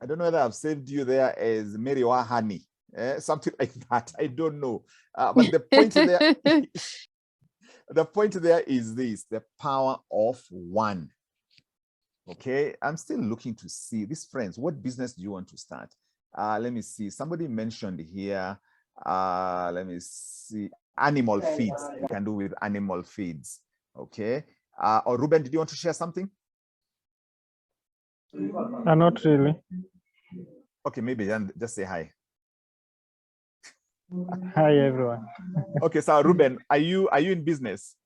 I don't know whether I've saved you there as Mary or Honey. Something like that. I don't know. But the point there, the point there is this: the power of one. Okay, I'm still looking to see these friends. What business do you want to start? Let me see. Somebody mentioned here. Let me see. Animal feeds. You can do with animal feeds. Okay. Or Ruben, did you want to share something? Not really. Okay, maybe then just say hi. Hi everyone. Okay, so Ruben, are you in business?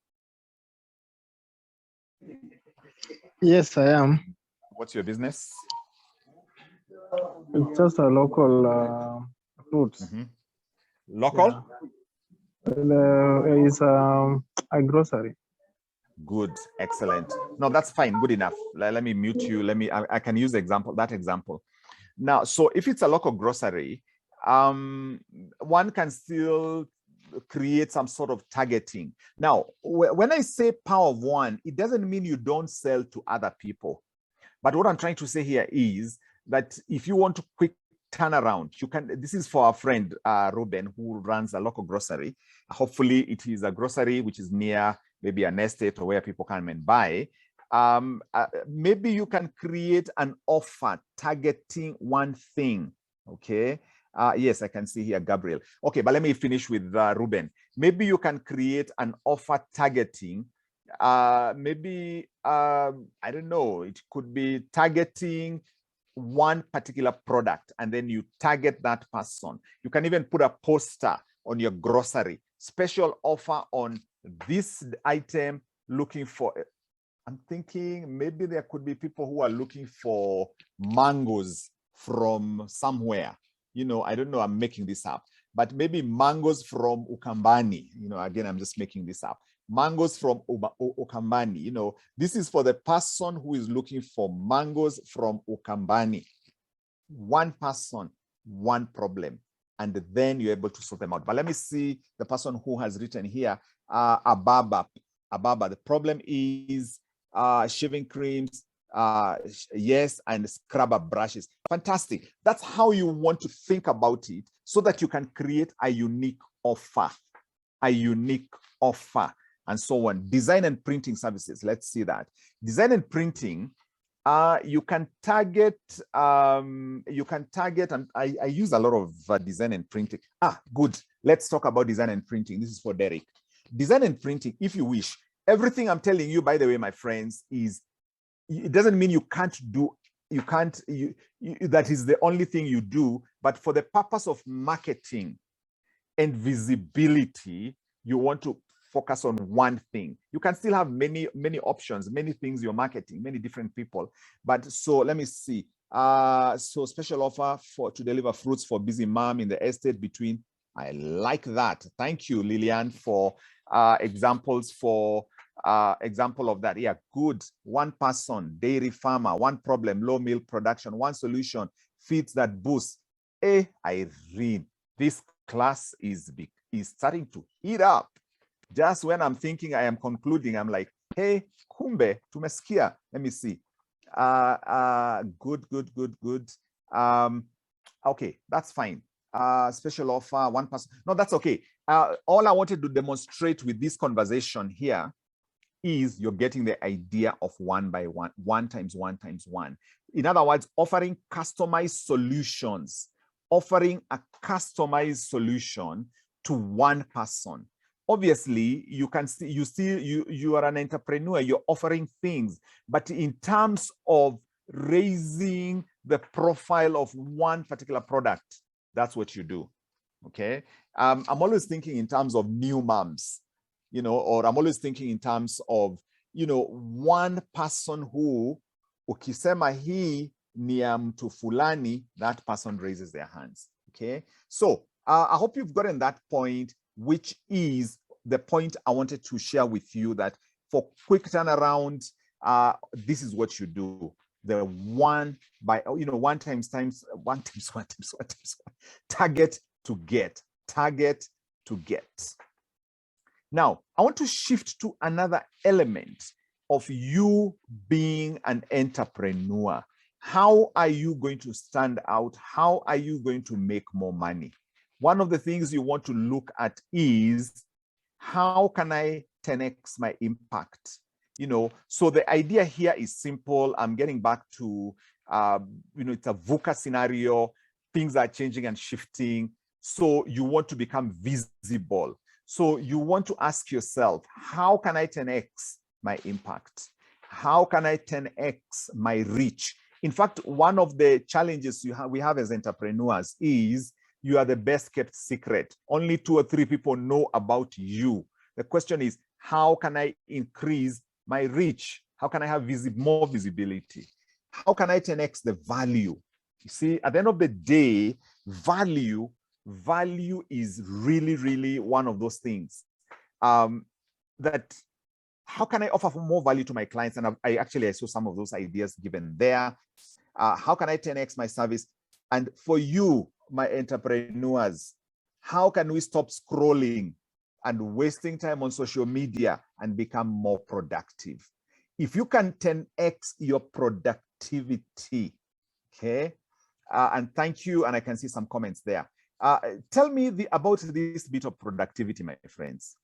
Yes, I am. What's your business? It's just a local fruits. Mm-hmm. Local? Yeah. It's a grocery. Good, excellent. No, that's fine, good enough. Let me mute you. I can use that example. Now, so if it's a local grocery, one can still create some sort of targeting. Now, when I say power of one, it doesn't mean you don't sell to other people. But what I'm trying to say here is that if you want to quick turnaround, you can. This is for our friend Ruben, who runs a local grocery. Hopefully, it is a grocery which is near maybe an estate or where people come and buy. Maybe you can create an offer targeting one thing. Okay. Yes, I can see here, Gabriel. Okay, but let me finish with Ruben. Maybe you can create an offer targeting. Maybe, I don't know, it could be targeting one particular product, and then you target that person. You can even put a poster on your grocery. Special offer on this item, looking for, I'm thinking maybe there could be people who are looking for mangoes from somewhere. You know, I don't know, I'm making this up, but maybe mangoes from Ukambani. You know, again, I'm just making this up. Mangoes from Ukambani. You know, this is for the person who is looking for mangoes from Ukambani. One person, one problem, and then you're able to sort them out. But let me see the person who has written here, Ababa. The problem is shaving creams Yes, and scrubber brushes. Fantastic. That's how you want to think about it, so that you can create a unique offer, and so on. Design and printing services. Let's see that. Design and printing. You can target, and I use a lot of design and printing. Good. Let's talk about design and printing. This is for Derek. Design and printing, if you wish. Everything I'm telling you, by the way, my friends, it doesn't mean you can't do, that is the only thing you do, but for the purpose of marketing and visibility, you want to focus on one thing. You can still have many options, many things you're marketing, many different people. But so let me see. So special offer to deliver fruits for busy mom in the estate between. I like that. Thank you, Lillian, for examples for example of that. Yeah, good. One person, dairy farmer, one problem, low milk production, one solution, feeds that boost. Hey, Irene, this class is starting to heat up. Just when I'm thinking I am concluding, I'm like, hey, kumbe, tumesikia. Let me see. Good. Okay, that's fine. Special offer, one person. No, that's okay. All I wanted to demonstrate with this conversation here is you're getting the idea of one by one, one times one. In other words, offering customized solutions, offering a customized solution to one person. Obviously, you are an entrepreneur, you're offering things, but in terms of raising the profile of one particular product, that's what you do. Okay. I'm always thinking in terms of new moms, or I'm always thinking in terms of, one person who, ukisema hii ni ya mtu fulani, that person raises their hands. Okay. So I hope you've gotten that point, which is the point I wanted to share with you, that for quick turnaround, this is what you do. The one times, target to get. Now, I want to shift to another element of you being an entrepreneur. How are you going to stand out? How are you going to make more money? One of the things you want to look at is, how can I 10x my impact? So the idea here is simple. I'm getting back to, it's a VUCA scenario. Things are changing and shifting. So you want to become visible. So you want to ask yourself, how can I 10x my impact? How can I 10x my reach? In fact, one of the challenges we have as entrepreneurs is, you are the best kept secret. Only 2 or 3 people know about you. The question is, how can I increase my reach? How can I have more visibility? How can I 10x the value? You see, at the end of the day, value is really, really one of those things that, how can I offer more value to my clients? And I saw some of those ideas given there. How can I 10x my service? And for you, my entrepreneurs, how can we stop scrolling and wasting time on social media and become more productive? If you can 10x your productivity, okay? And thank you, and I can see some comments there. Tell me about this bit of productivity, my friends.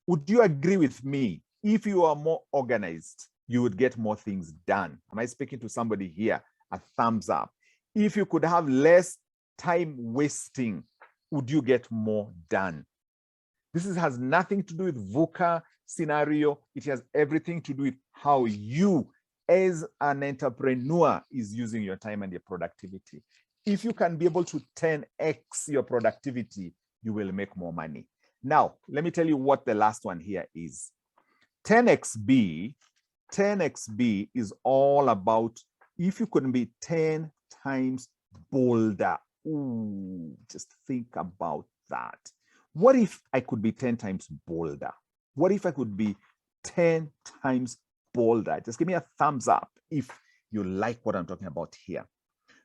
Would you agree with me? If you are more organized, you would get more things done. Am I speaking to somebody here? A thumbs up. If you could have less time wasting, would you get more done? This has nothing to do with VUCA scenario. It has everything to do with how you, as an entrepreneur, is using your time and your productivity. If you can be able to 10x your productivity, you will make more money. Now, let me tell you what the last one here is. 10xB is all about, if you could be 10 times bolder. Ooh, just think about that. What if I could be 10 times bolder? What if I could be 10 times bolder? Just give me a thumbs up if you like what I'm talking about here.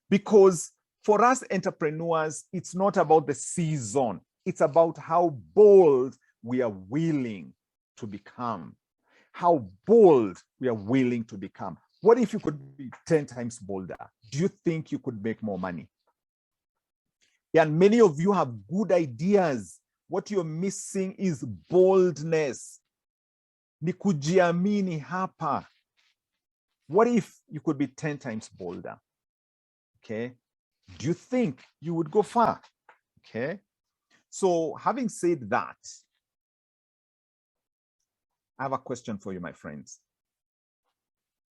Because for us entrepreneurs, it's not about the season. It's about how bold we are willing to become. How bold we are willing to become. What if you could be 10 times bolder? Do you think you could make more money? Yeah, and many of you have good ideas. What you're missing is boldness. Ni kujiamini hapa. What if you could be 10 times bolder? Okay. Do you think you would go far? Okay. So having said that, I have a question for you, my friends.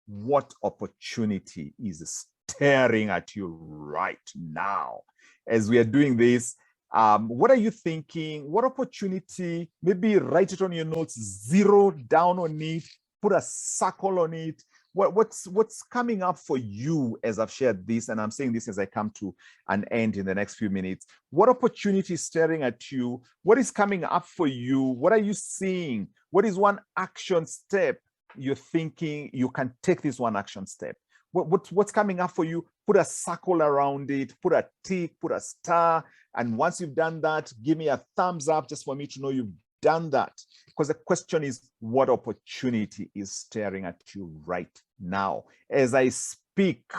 What opportunity is staring at you right now? As we are doing this, what are you thinking? What opportunity? Maybe write it on your notes, zero down on it, put a circle on it. What's coming up for you as I've shared this, and I'm saying this as I come to an end in the next few minutes. What opportunity is staring at you? What is coming up for you? What are you seeing? What is one action step you're thinking you can take this one action step? What's coming up for you? Put a circle around it, put a tick, put a star. And once you've done that, give me a thumbs up just for me to know you've done that. Because the question is, what opportunity is staring at you right now? As I speak,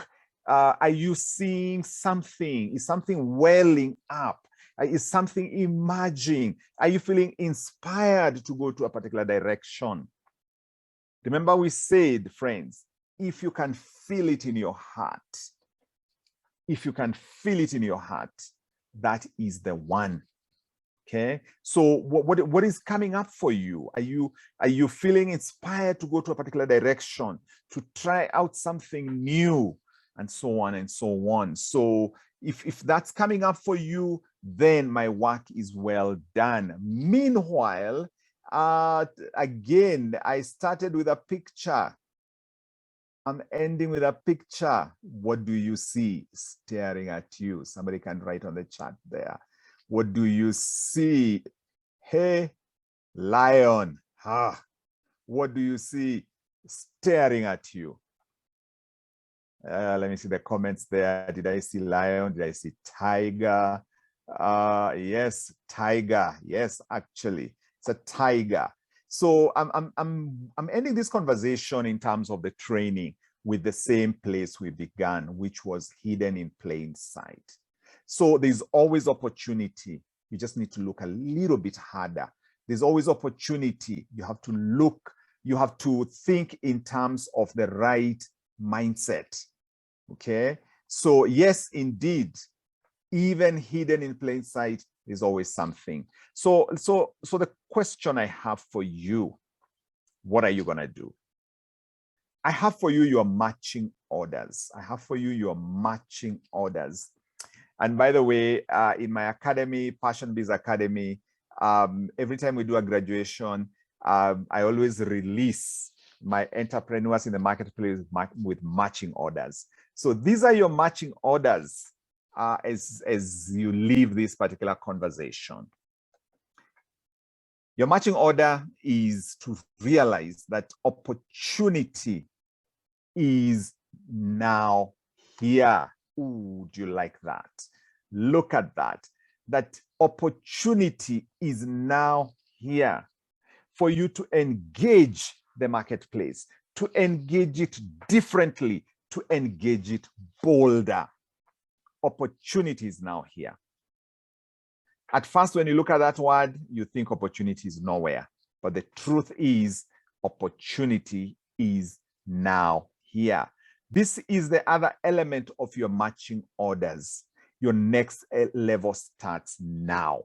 are you seeing something? Is something welling up? Is something emerging? Are you feeling inspired to go to a particular direction? Remember we said, friends, if you can feel it in your heart, if you can feel it in your heart, that is the one. Okay, so what is coming up for you? Are you feeling inspired to go to a particular direction, to try out something new, and so on and so on? So if that's coming up for you, then my work is well done. Meanwhile, again, I started with a picture. I'm ending with a picture. What do you see staring at you? Somebody can write on the chat there. What do you see? Hey, lion. What do you see staring at you? Let me see the comments there. Did I see lion? Did I see tiger? Yes, tiger. Yes, actually, it's a tiger. So I'm ending this conversation in terms of the training with the same place we began, which was hidden in plain sight. So there's always opportunity. You just need to look a little bit harder. There's always opportunity. You have to look, you have to think in terms of the right mindset. Okay. So yes, indeed, even hidden in plain sight is always something. So the question I have for you, what are you going to do? I have for you your marching orders. I have for you your marching orders. And by the way, in my academy, Passion Biz Academy, every time we do a graduation, I always release my entrepreneurs in the marketplace with marching orders. So these are your marching orders as you leave this particular conversation. Your marching order is to realize that opportunity is now here. Ooh, do you like that? Look at that. That opportunity is now here for you to engage the marketplace, to engage it differently, to engage it bolder. Opportunity is now here. At first, when you look at that word, you think opportunity is nowhere. But the truth is, opportunity is now here. This is the other element of your marching orders. Your next level starts now.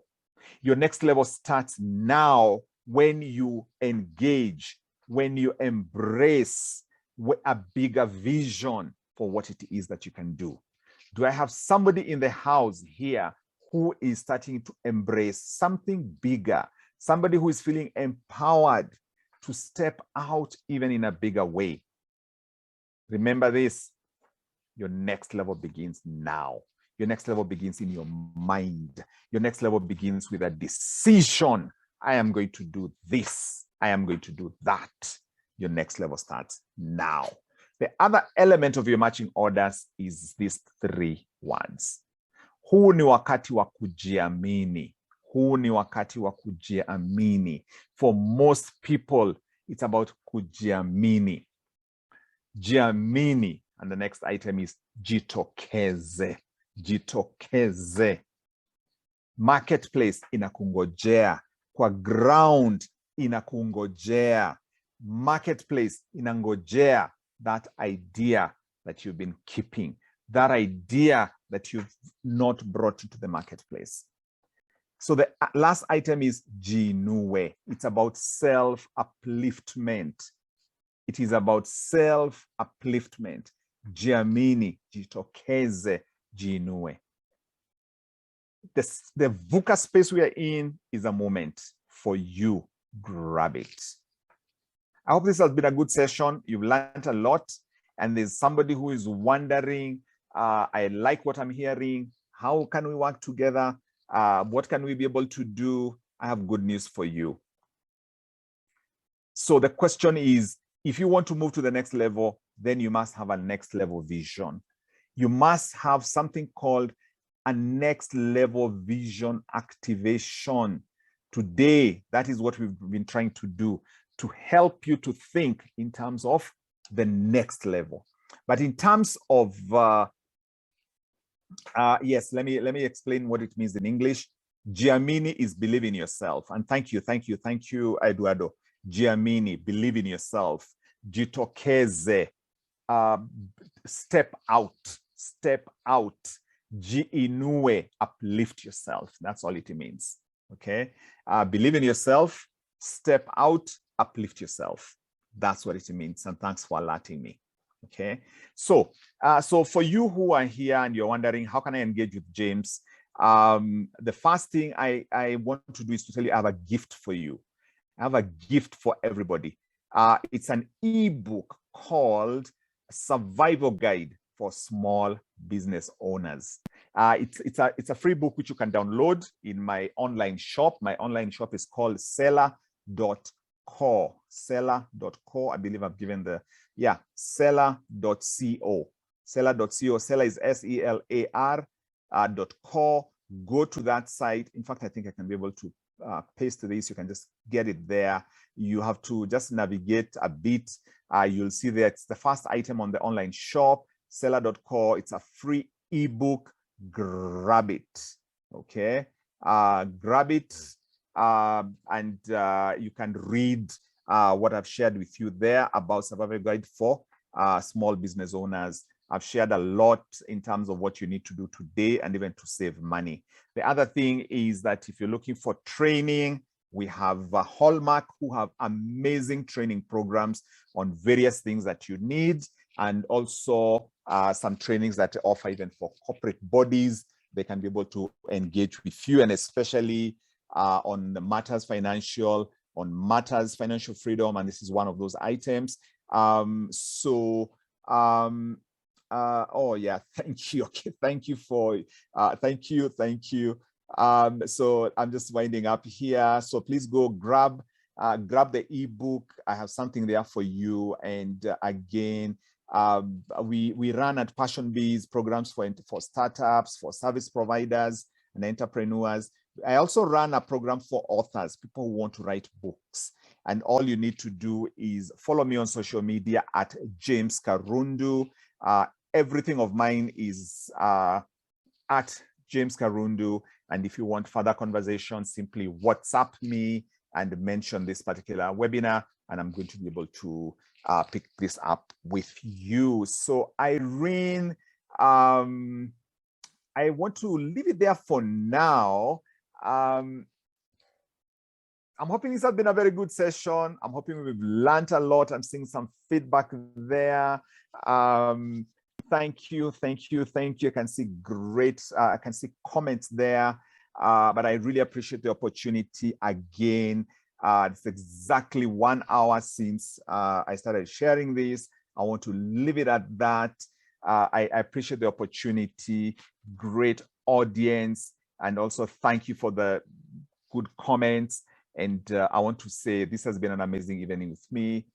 Your next level starts now when you engage, when you embrace a bigger vision for what it is that you can do. Do I have somebody in the house here who is starting to embrace something bigger, somebody who is feeling empowered to step out even in a bigger way? Remember this, your next level begins now. Your next level begins in your mind. Your next level begins with a decision. I am going to do this. I am going to do that. Your next level starts now. The other element of your marching orders is these three words. Huu ni wakati wa kujiamini. Huu ni wakati wa kujiamini. For most people, it's about kujiamini. Jiamini. And the next item is jitokeze. Jitokeze. Marketplace inakungojea. Kwa ground inakungojea. Marketplace inangojea that idea that you've been keeping, that idea that you've not brought to the marketplace. So the last item is jiinue. It's about self-upliftment. It is about self-upliftment. Jiamini, jitokeze, jiinue. The VUCA space we are in is a moment for you. Grab it. I hope this has been a good session. You've learned a lot. And there's somebody who is wondering, I like what I'm hearing. How can we work together? What can we be able to do? I have good news for you. So the question is, if you want to move to the next level, then you must have a next level vision. You must have something called a next level vision activation. Today, that is what we've been trying to do, to help you to think in terms of the next level. But in terms of, yes, let me explain what it means in English. Jiamini is believe in yourself. And thank you, Eduardo. Jiamini, believe in yourself. Jitokeze, step out. Jiinue, uplift yourself. That's all it means, okay? Believe in yourself, step out, uplift yourself. That's what it means. And thanks for alerting me, okay? So, so for you who are here and you're wondering, how can I engage with James? The first thing I want to do is to tell you I have a gift for you. I have a gift for everybody. It's an ebook called Survival Guide for Small Business Owners. It's a free book which you can download in my online shop. My online shop is called seller.co. Seller.co. I believe I've given the, yeah, seller.co. Seller.co. Seller is SELAR.co. Go to that site. In fact, I think I can be able to paste this. You can just get it there. You have to just navigate a bit. You'll see that it's the first item on the online shop, seller.co. It's a free ebook. Grab it, okay? Grab it, and you can read what I've shared with you there about Survival Guide for small business owners. I've shared a lot in terms of what you need to do today and even to save money. The other thing is that if you're looking for training, we have Hallmark, who have amazing training programs on various things that you need, and also some trainings that offer even for corporate bodies. They can be able to engage with you, and especially on the matters financial, on matters financial freedom, and this is one of those items. Oh yeah, thank you. Okay, thank you for thank you. So I'm just winding up here. So please go grab the ebook. I have something there for you. And again, we run at PassionBiz programs for startups, for service providers and entrepreneurs. I also run a program for authors, people who want to write books. And all you need to do is follow me on social media at James Karundu. Everything of mine is at James Karundu. And if you want further conversation, simply WhatsApp me and mention this particular webinar, and I'm going to be able to pick this up with you. So Irene, I want to leave it there for now. I'm hoping this has been a very good session. I'm hoping we've learned a lot. I'm seeing some feedback there. Thank you. I can see great, I can see comments there, but I really appreciate the opportunity again. It's exactly 1 hour since I started sharing this. I want to leave it at that. I appreciate the opportunity, great audience, and also thank you for the good comments. And I want to say this has been an amazing evening with me,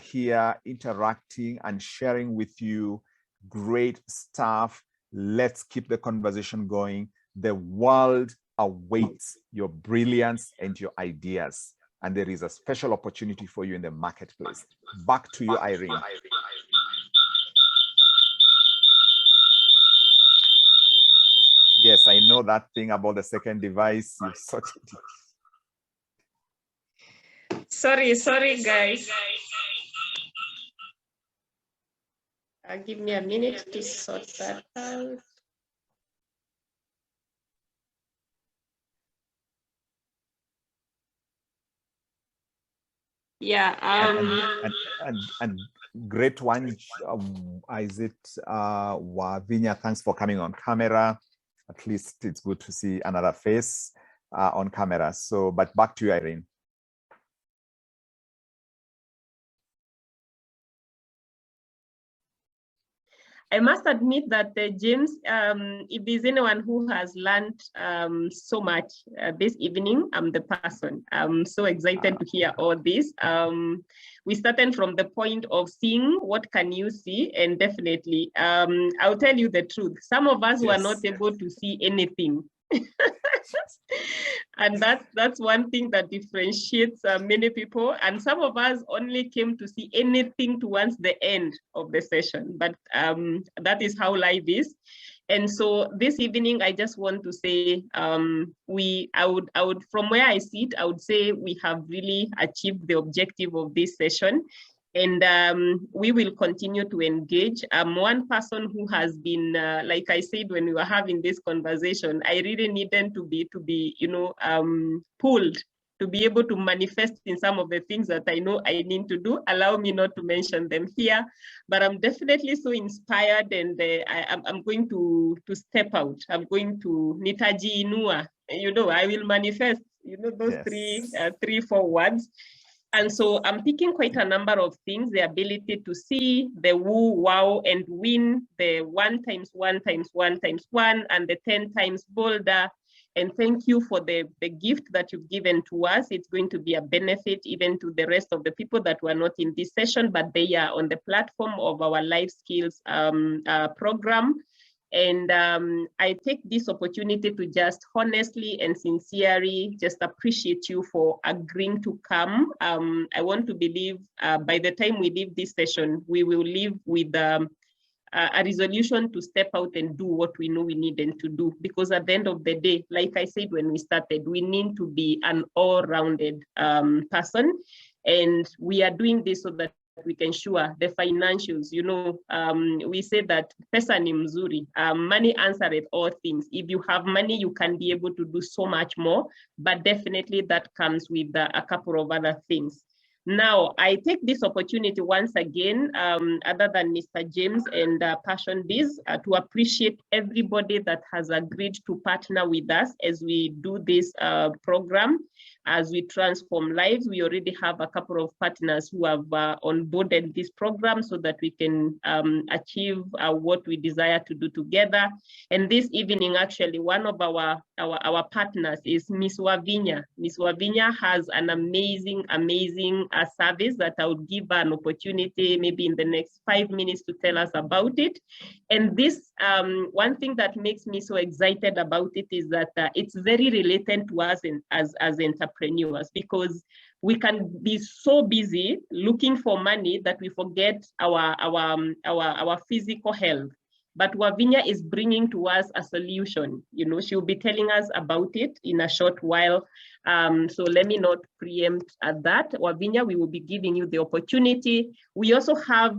here interacting and sharing with you. Great stuff. Let's keep the conversation going. The world awaits your brilliance and your ideas. and there is a special opportunity for you in the marketplace. Back to you, Irene. Yes, I know that thing about the second device. You sorted it. Sorry, guys. Give me a minute to sort that out. Yeah. And great one. Is it Wavinya? Thanks for coming on camera. At least it's good to see another face on camera. So, but back to you, Irene. I must admit that James, if there's anyone who has learned so much this evening, I'm the person. I'm so excited to hear all this. We started from the point of seeing what can you see, and definitely, I'll tell you the truth. Some of us were not able to see anything. And that's one thing that differentiates many people. And some of us only came to see anything towards the end of the session, but that is how life is. And so this evening, I just want to say, I would, from where I sit, I would say we have really achieved the objective of this session. And we will continue to engage. One person who has been, like I said, when we were having this conversation, I really needed to be, pulled to be able to manifest in some of the things that I know I need to do. Allow me not to mention them here, but I'm definitely so inspired, and I'm going to step out. I'm going to nitaji inua. I will manifest. Those three, 4 words. And so I'm picking quite a number of things: the ability to see, the woo, wow, and win, the 1 times 1 times 1 times 1, and the 10 times bolder. And thank you for the gift that you've given to us. It's going to be a benefit even to the rest of the people that were not in this session, but they are on the platform of our life skills program. And I take this opportunity to just honestly and sincerely just appreciate you for agreeing to come. I want to believe by the time we leave this session, we will leave with a resolution to step out and do what we know we need to do. Because at the end of the day, like I said when we started, we need to be an all-rounded person. And we are doing this so that we can ensure the financials. We say that pesa ni mzuri, money answereth all things. If you have money, you can be able to do so much more, but definitely that comes with a couple of other things. Now, I take this opportunity once again, other than Mr. James and Passion Biz, to appreciate everybody that has agreed to partner with us as we do this program, as we transform lives. We already have a couple of partners who have onboarded this program so that we can achieve what we desire to do together. And this evening, actually, one of our partners is Miss Wavinya. Miss Wavinya has an amazing service that I would give her an opportunity maybe in the next 5 minutes to tell us about it. And this, one thing that makes me so excited about it is that it's very related to us as entrepreneurs, because we can be so busy looking for money that we forget our physical health. But Wavinya is bringing to us a solution. She'll be telling us about it in a short while. So let me not preempt at that. Wavinya, we will be giving you the opportunity. We also have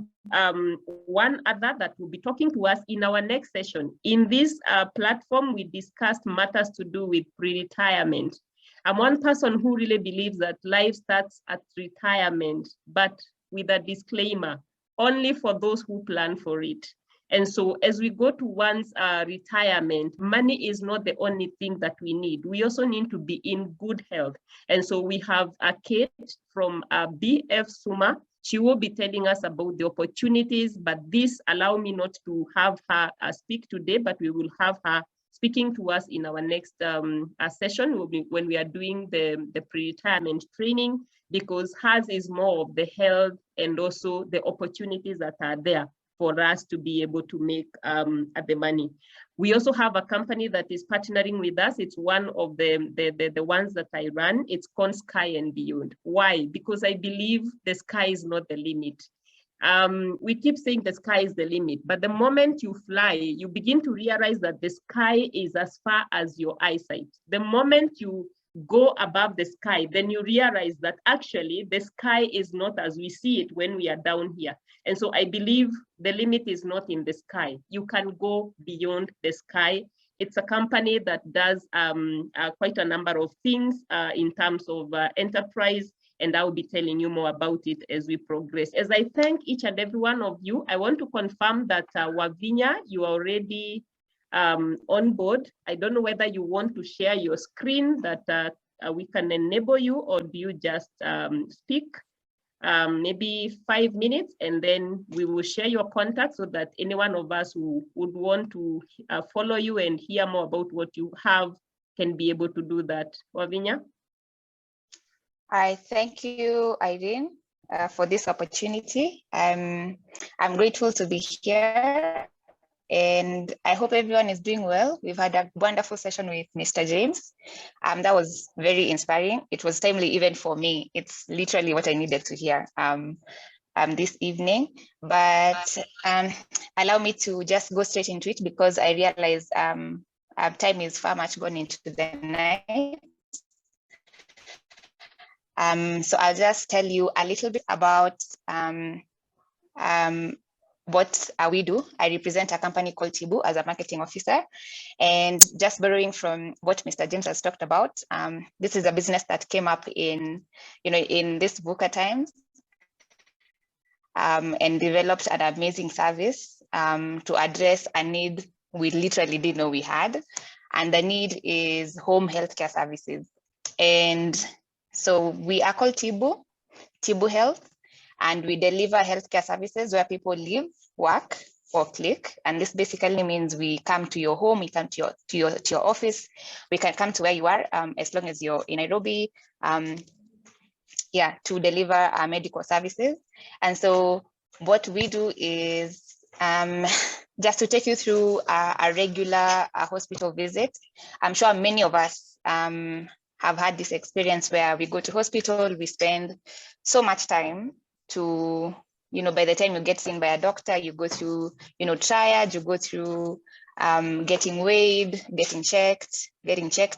one other that will be talking to us in our next session. In this platform, we discussed matters to do with pre-retirement. I'm one person who really believes that life starts at retirement, but with a disclaimer, only for those who plan for it. And so as we go towards retirement, money is not the only thing that we need. We also need to be in good health. And so we have Kate from BF Suma. She will be telling us about the opportunities, but this allow me not to have her speak today, but we will have her speaking to us in our next session when we are doing the pre-retirement training, because hers is more of the health and also the opportunities that are there. for us to be able to make the money. We also have a company that is partnering with us. It's one of the ones that I run. It's called Sky and Beyond. Why? Because I believe the sky is not the limit. We keep saying the sky is the limit, but the moment you fly, you begin to realize that the sky is as far as your eyesight. The moment you go above the sky, then you realize that actually the sky is not as we see it when we are down here. And so I believe the limit is not in the sky. You can go beyond the sky. It's a company that does quite a number of things in terms of enterprise, and I'll be telling you more about it as we progress. As I thank each and every one of you, I want to confirm that Wavinya, you are already on board. I don't know whether you want to share your screen that we can enable you, or do you just speak maybe 5 minutes, and then we will share your contact so that any one of us who would want to follow you and hear more about what you have can be able to do that. Wavinya? I thank you, Irene, for this opportunity. I'm grateful to be here, and I hope everyone is doing well. We've had a wonderful session with Mr. James. That was very inspiring. It was timely even for me. It's literally what I needed to hear this evening. But allow me to just go straight into it, because I realize time is far much gone into the night. So I'll just tell you a little bit about what we do. I represent a company called Tibu as a marketing officer, and just borrowing from what Mr. James has talked about, this is a business that came up in this VUCA times, and developed an amazing service to address a need we literally didn't know we had, and the need is home healthcare services. And so we are called Tibu Health, and we deliver healthcare services where people live, work, or click. And this basically means we come to your home, we come to your office, we can come to where you are, as long as you're in Nairobi, to deliver medical services. And so what we do is just to take you through a regular hospital visit. I'm sure many of us have had this experience where we go to hospital, we spend so much time to, by the time you get seen by a doctor, you go through, triage, you go through getting weighed, getting checked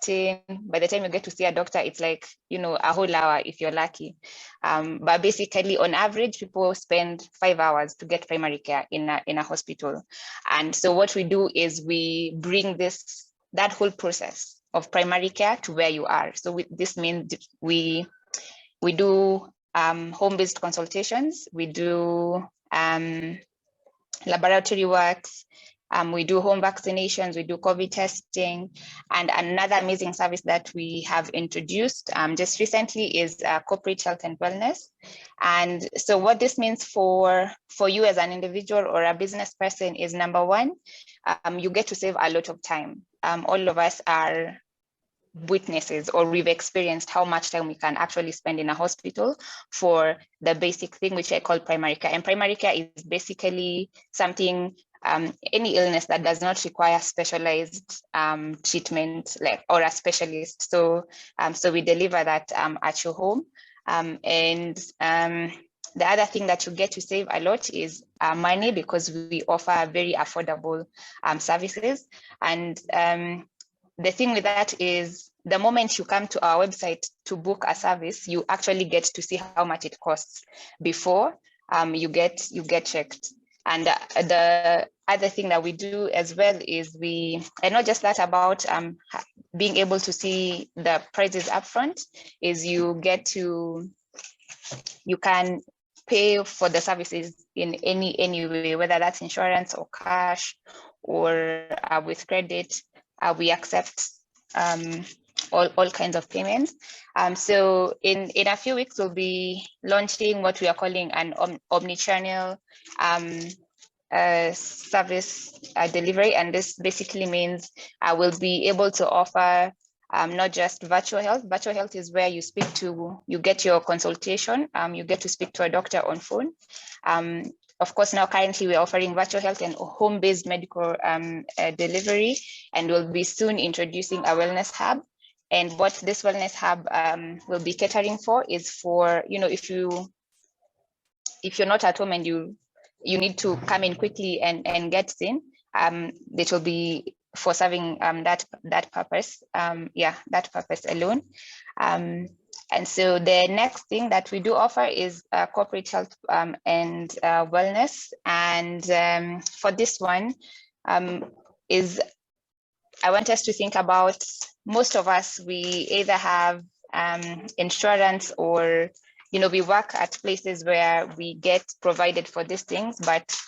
in. By the time you get to see a doctor, it's like, a whole hour if you're lucky. But basically, on average, people spend 5 hours to get primary care in a hospital. And so what we do is we bring that whole process of primary care to where you are. So this means we do home-based consultations, we do laboratory works, we do home vaccinations, we do COVID testing, and another amazing service that we have introduced just recently is corporate health and wellness. And so what this means for you as an individual or a business person is, number one, you get to save a lot of time. All of us are witnesses, or we've experienced how much time we can actually spend in a hospital for the basic thing, which I call primary care. And primary care is basically something, any illness that does not require specialized treatment, or a specialist. So we deliver that at your home. And the other thing that you get to save a lot is money, because we offer very affordable services. And the thing with that is, the moment you come to our website to book a service, you actually get to see how much it costs before you get checked. And the other thing that we do as well is and not just that about being able to see the prices upfront, is you can pay for the services in any way, whether that's insurance or cash or with credit. We accept all kinds of payments. So in a few weeks, we'll be launching what we are calling an omnichannel service delivery. And this basically means we'll be able to offer not just virtual health. Virtual health is where you get your consultation, you get to speak to a doctor on phone. Of course, now currently we're offering virtual health and home-based medical delivery, and we'll be soon introducing a wellness hub. And what this wellness hub will be catering for is for, if you're not at home and you need to come in quickly and get seen, it will be for serving that purpose. That purpose alone. And so the next thing that we do offer is corporate health and wellness. And for this one is, I want us to think about, most of us, we either have insurance or, we work at places where we get provided for these things, but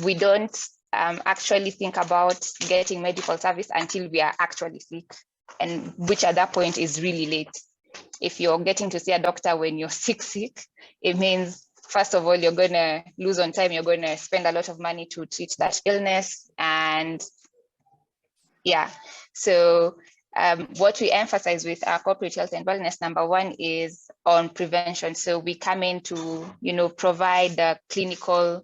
we don't actually think about getting medical service until we are actually sick, and which at that point is really late. If you're getting to see a doctor when you're sick, it means, first of all, you're going to lose on time. You're going to spend a lot of money to treat that illness. And so what we emphasize with our corporate health and wellness, number one, is on prevention. So we come in to, provide the clinical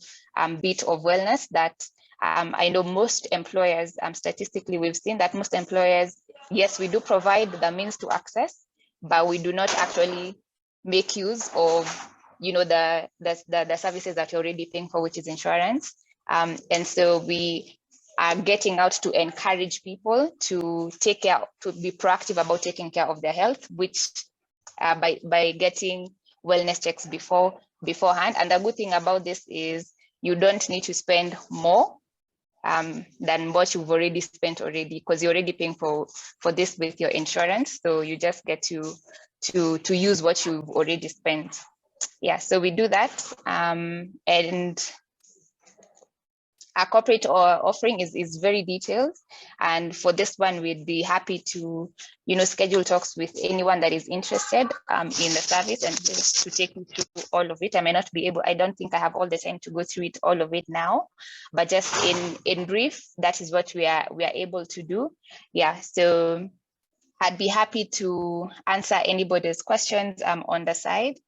bit of wellness that I know most employers, statistically, we've seen that most employers, yes, we do provide the means to access, but we do not actually make use of, the services that you're already paying for, which is insurance. And so we are getting out to encourage people to be proactive about taking care of their health, which by getting wellness checks beforehand. And the good thing about this is you don't need to spend more than what you've already spent because you're already paying for this with your insurance. So you just get to use what you've already spent. So we do that. And our corporate offering is very detailed. And for this one, we'd be happy to, schedule talks with anyone that is interested in the service and to take you through all of it. I may not be able, I don't think I have all the time to go through it, all of it now, but just in brief, that is what we are able to do. So I'd be happy to answer anybody's questions on the side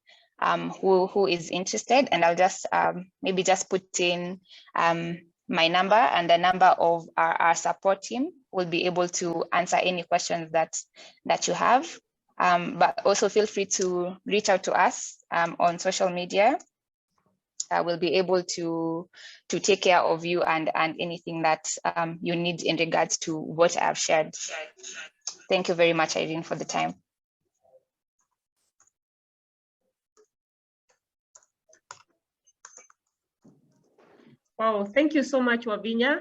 who is interested. And I'll just maybe just put in my number, and the number of our support team will be able to answer any questions that you have. But also feel free to reach out to us on social media. We'll be able to take care of you and anything that you need in regards to what I've shared. Thank you very much, Irene, for the time. Wow, thank you so much, Wavinya,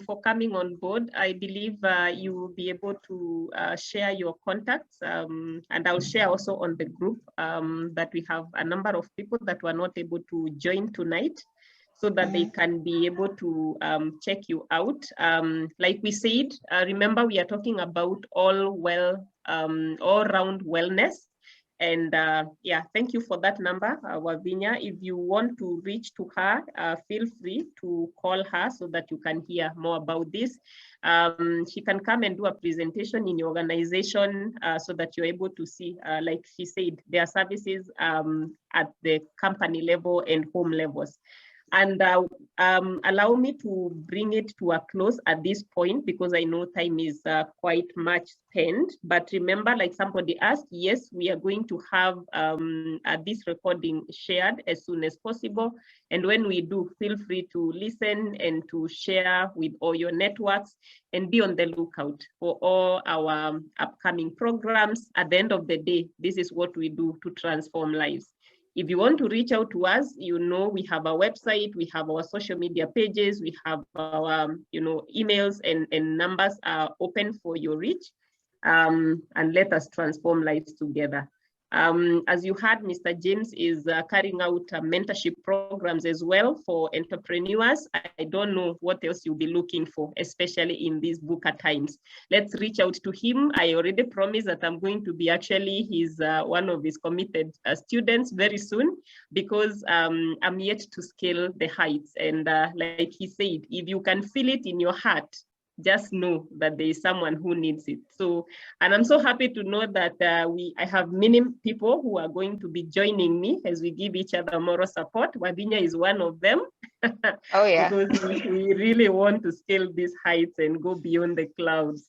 for coming on board. I believe you will be able to share your contacts, and I'll share also on the group that we have a number of people that were not able to join tonight, so that they can be able to check you out. Like we said, remember we are talking about all-round wellness. And thank you for that number, Wavinya. If you want to reach to her, feel free to call her so that you can hear more about this. She can come and do a presentation in your organization so that you're able to see, like she said, their services at the company level and home levels. And allow me to bring it to a close at this point, because I know time is quite much spent. But remember, like somebody asked, yes, we are going to have this recording shared as soon as possible. And when we do, feel free to listen and to share with all your networks, and be on the lookout for all our upcoming programs. At the end of the day, this is what we do to transform lives. If you want to reach out to us, we have our website, we have our social media pages, we have our, emails and numbers are open for your reach, and let us transform lives together. As you heard, Mr. James is carrying out mentorship programs as well for entrepreneurs. I don't know what else you'll be looking for, especially in these VUCA times. Let's reach out to him. I already promised that I'm going to be one of his committed students very soon, because I'm yet to scale the heights. And like he said, if you can feel it in your heart just know that there is someone who needs it. So, and I'm so happy to know that I have many people who are going to be joining me as we give each other moral support. Wavinya is one of them. Oh yeah. Because we really want to scale these heights and go beyond the clouds.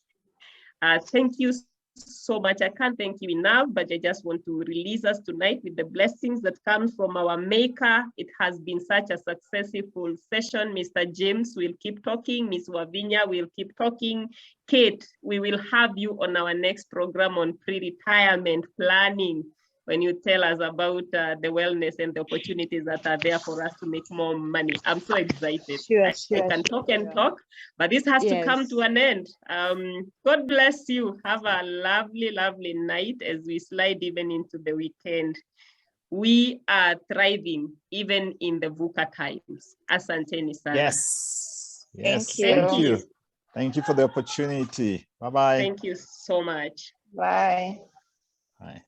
Thank you so much. I can't thank you enough, but I just want to release us tonight with the blessings that come from our maker. It has been such a successful session. Mr. James will keep talking. Ms. Wavinya will keep talking. Kate, we will have you on our next program on pre-retirement planning, when you tell us about the wellness and the opportunities that are there for us to make more money. I'm so excited. I can talk and talk, but this has to come to an end. God bless you. Have a lovely, lovely night as we slide even into the weekend. We are thriving even in the VUCA times. Asanteni sana. Yes. Thank you. Thank you. Thank you for the opportunity. Bye-bye. Thank you so much. Bye. Bye.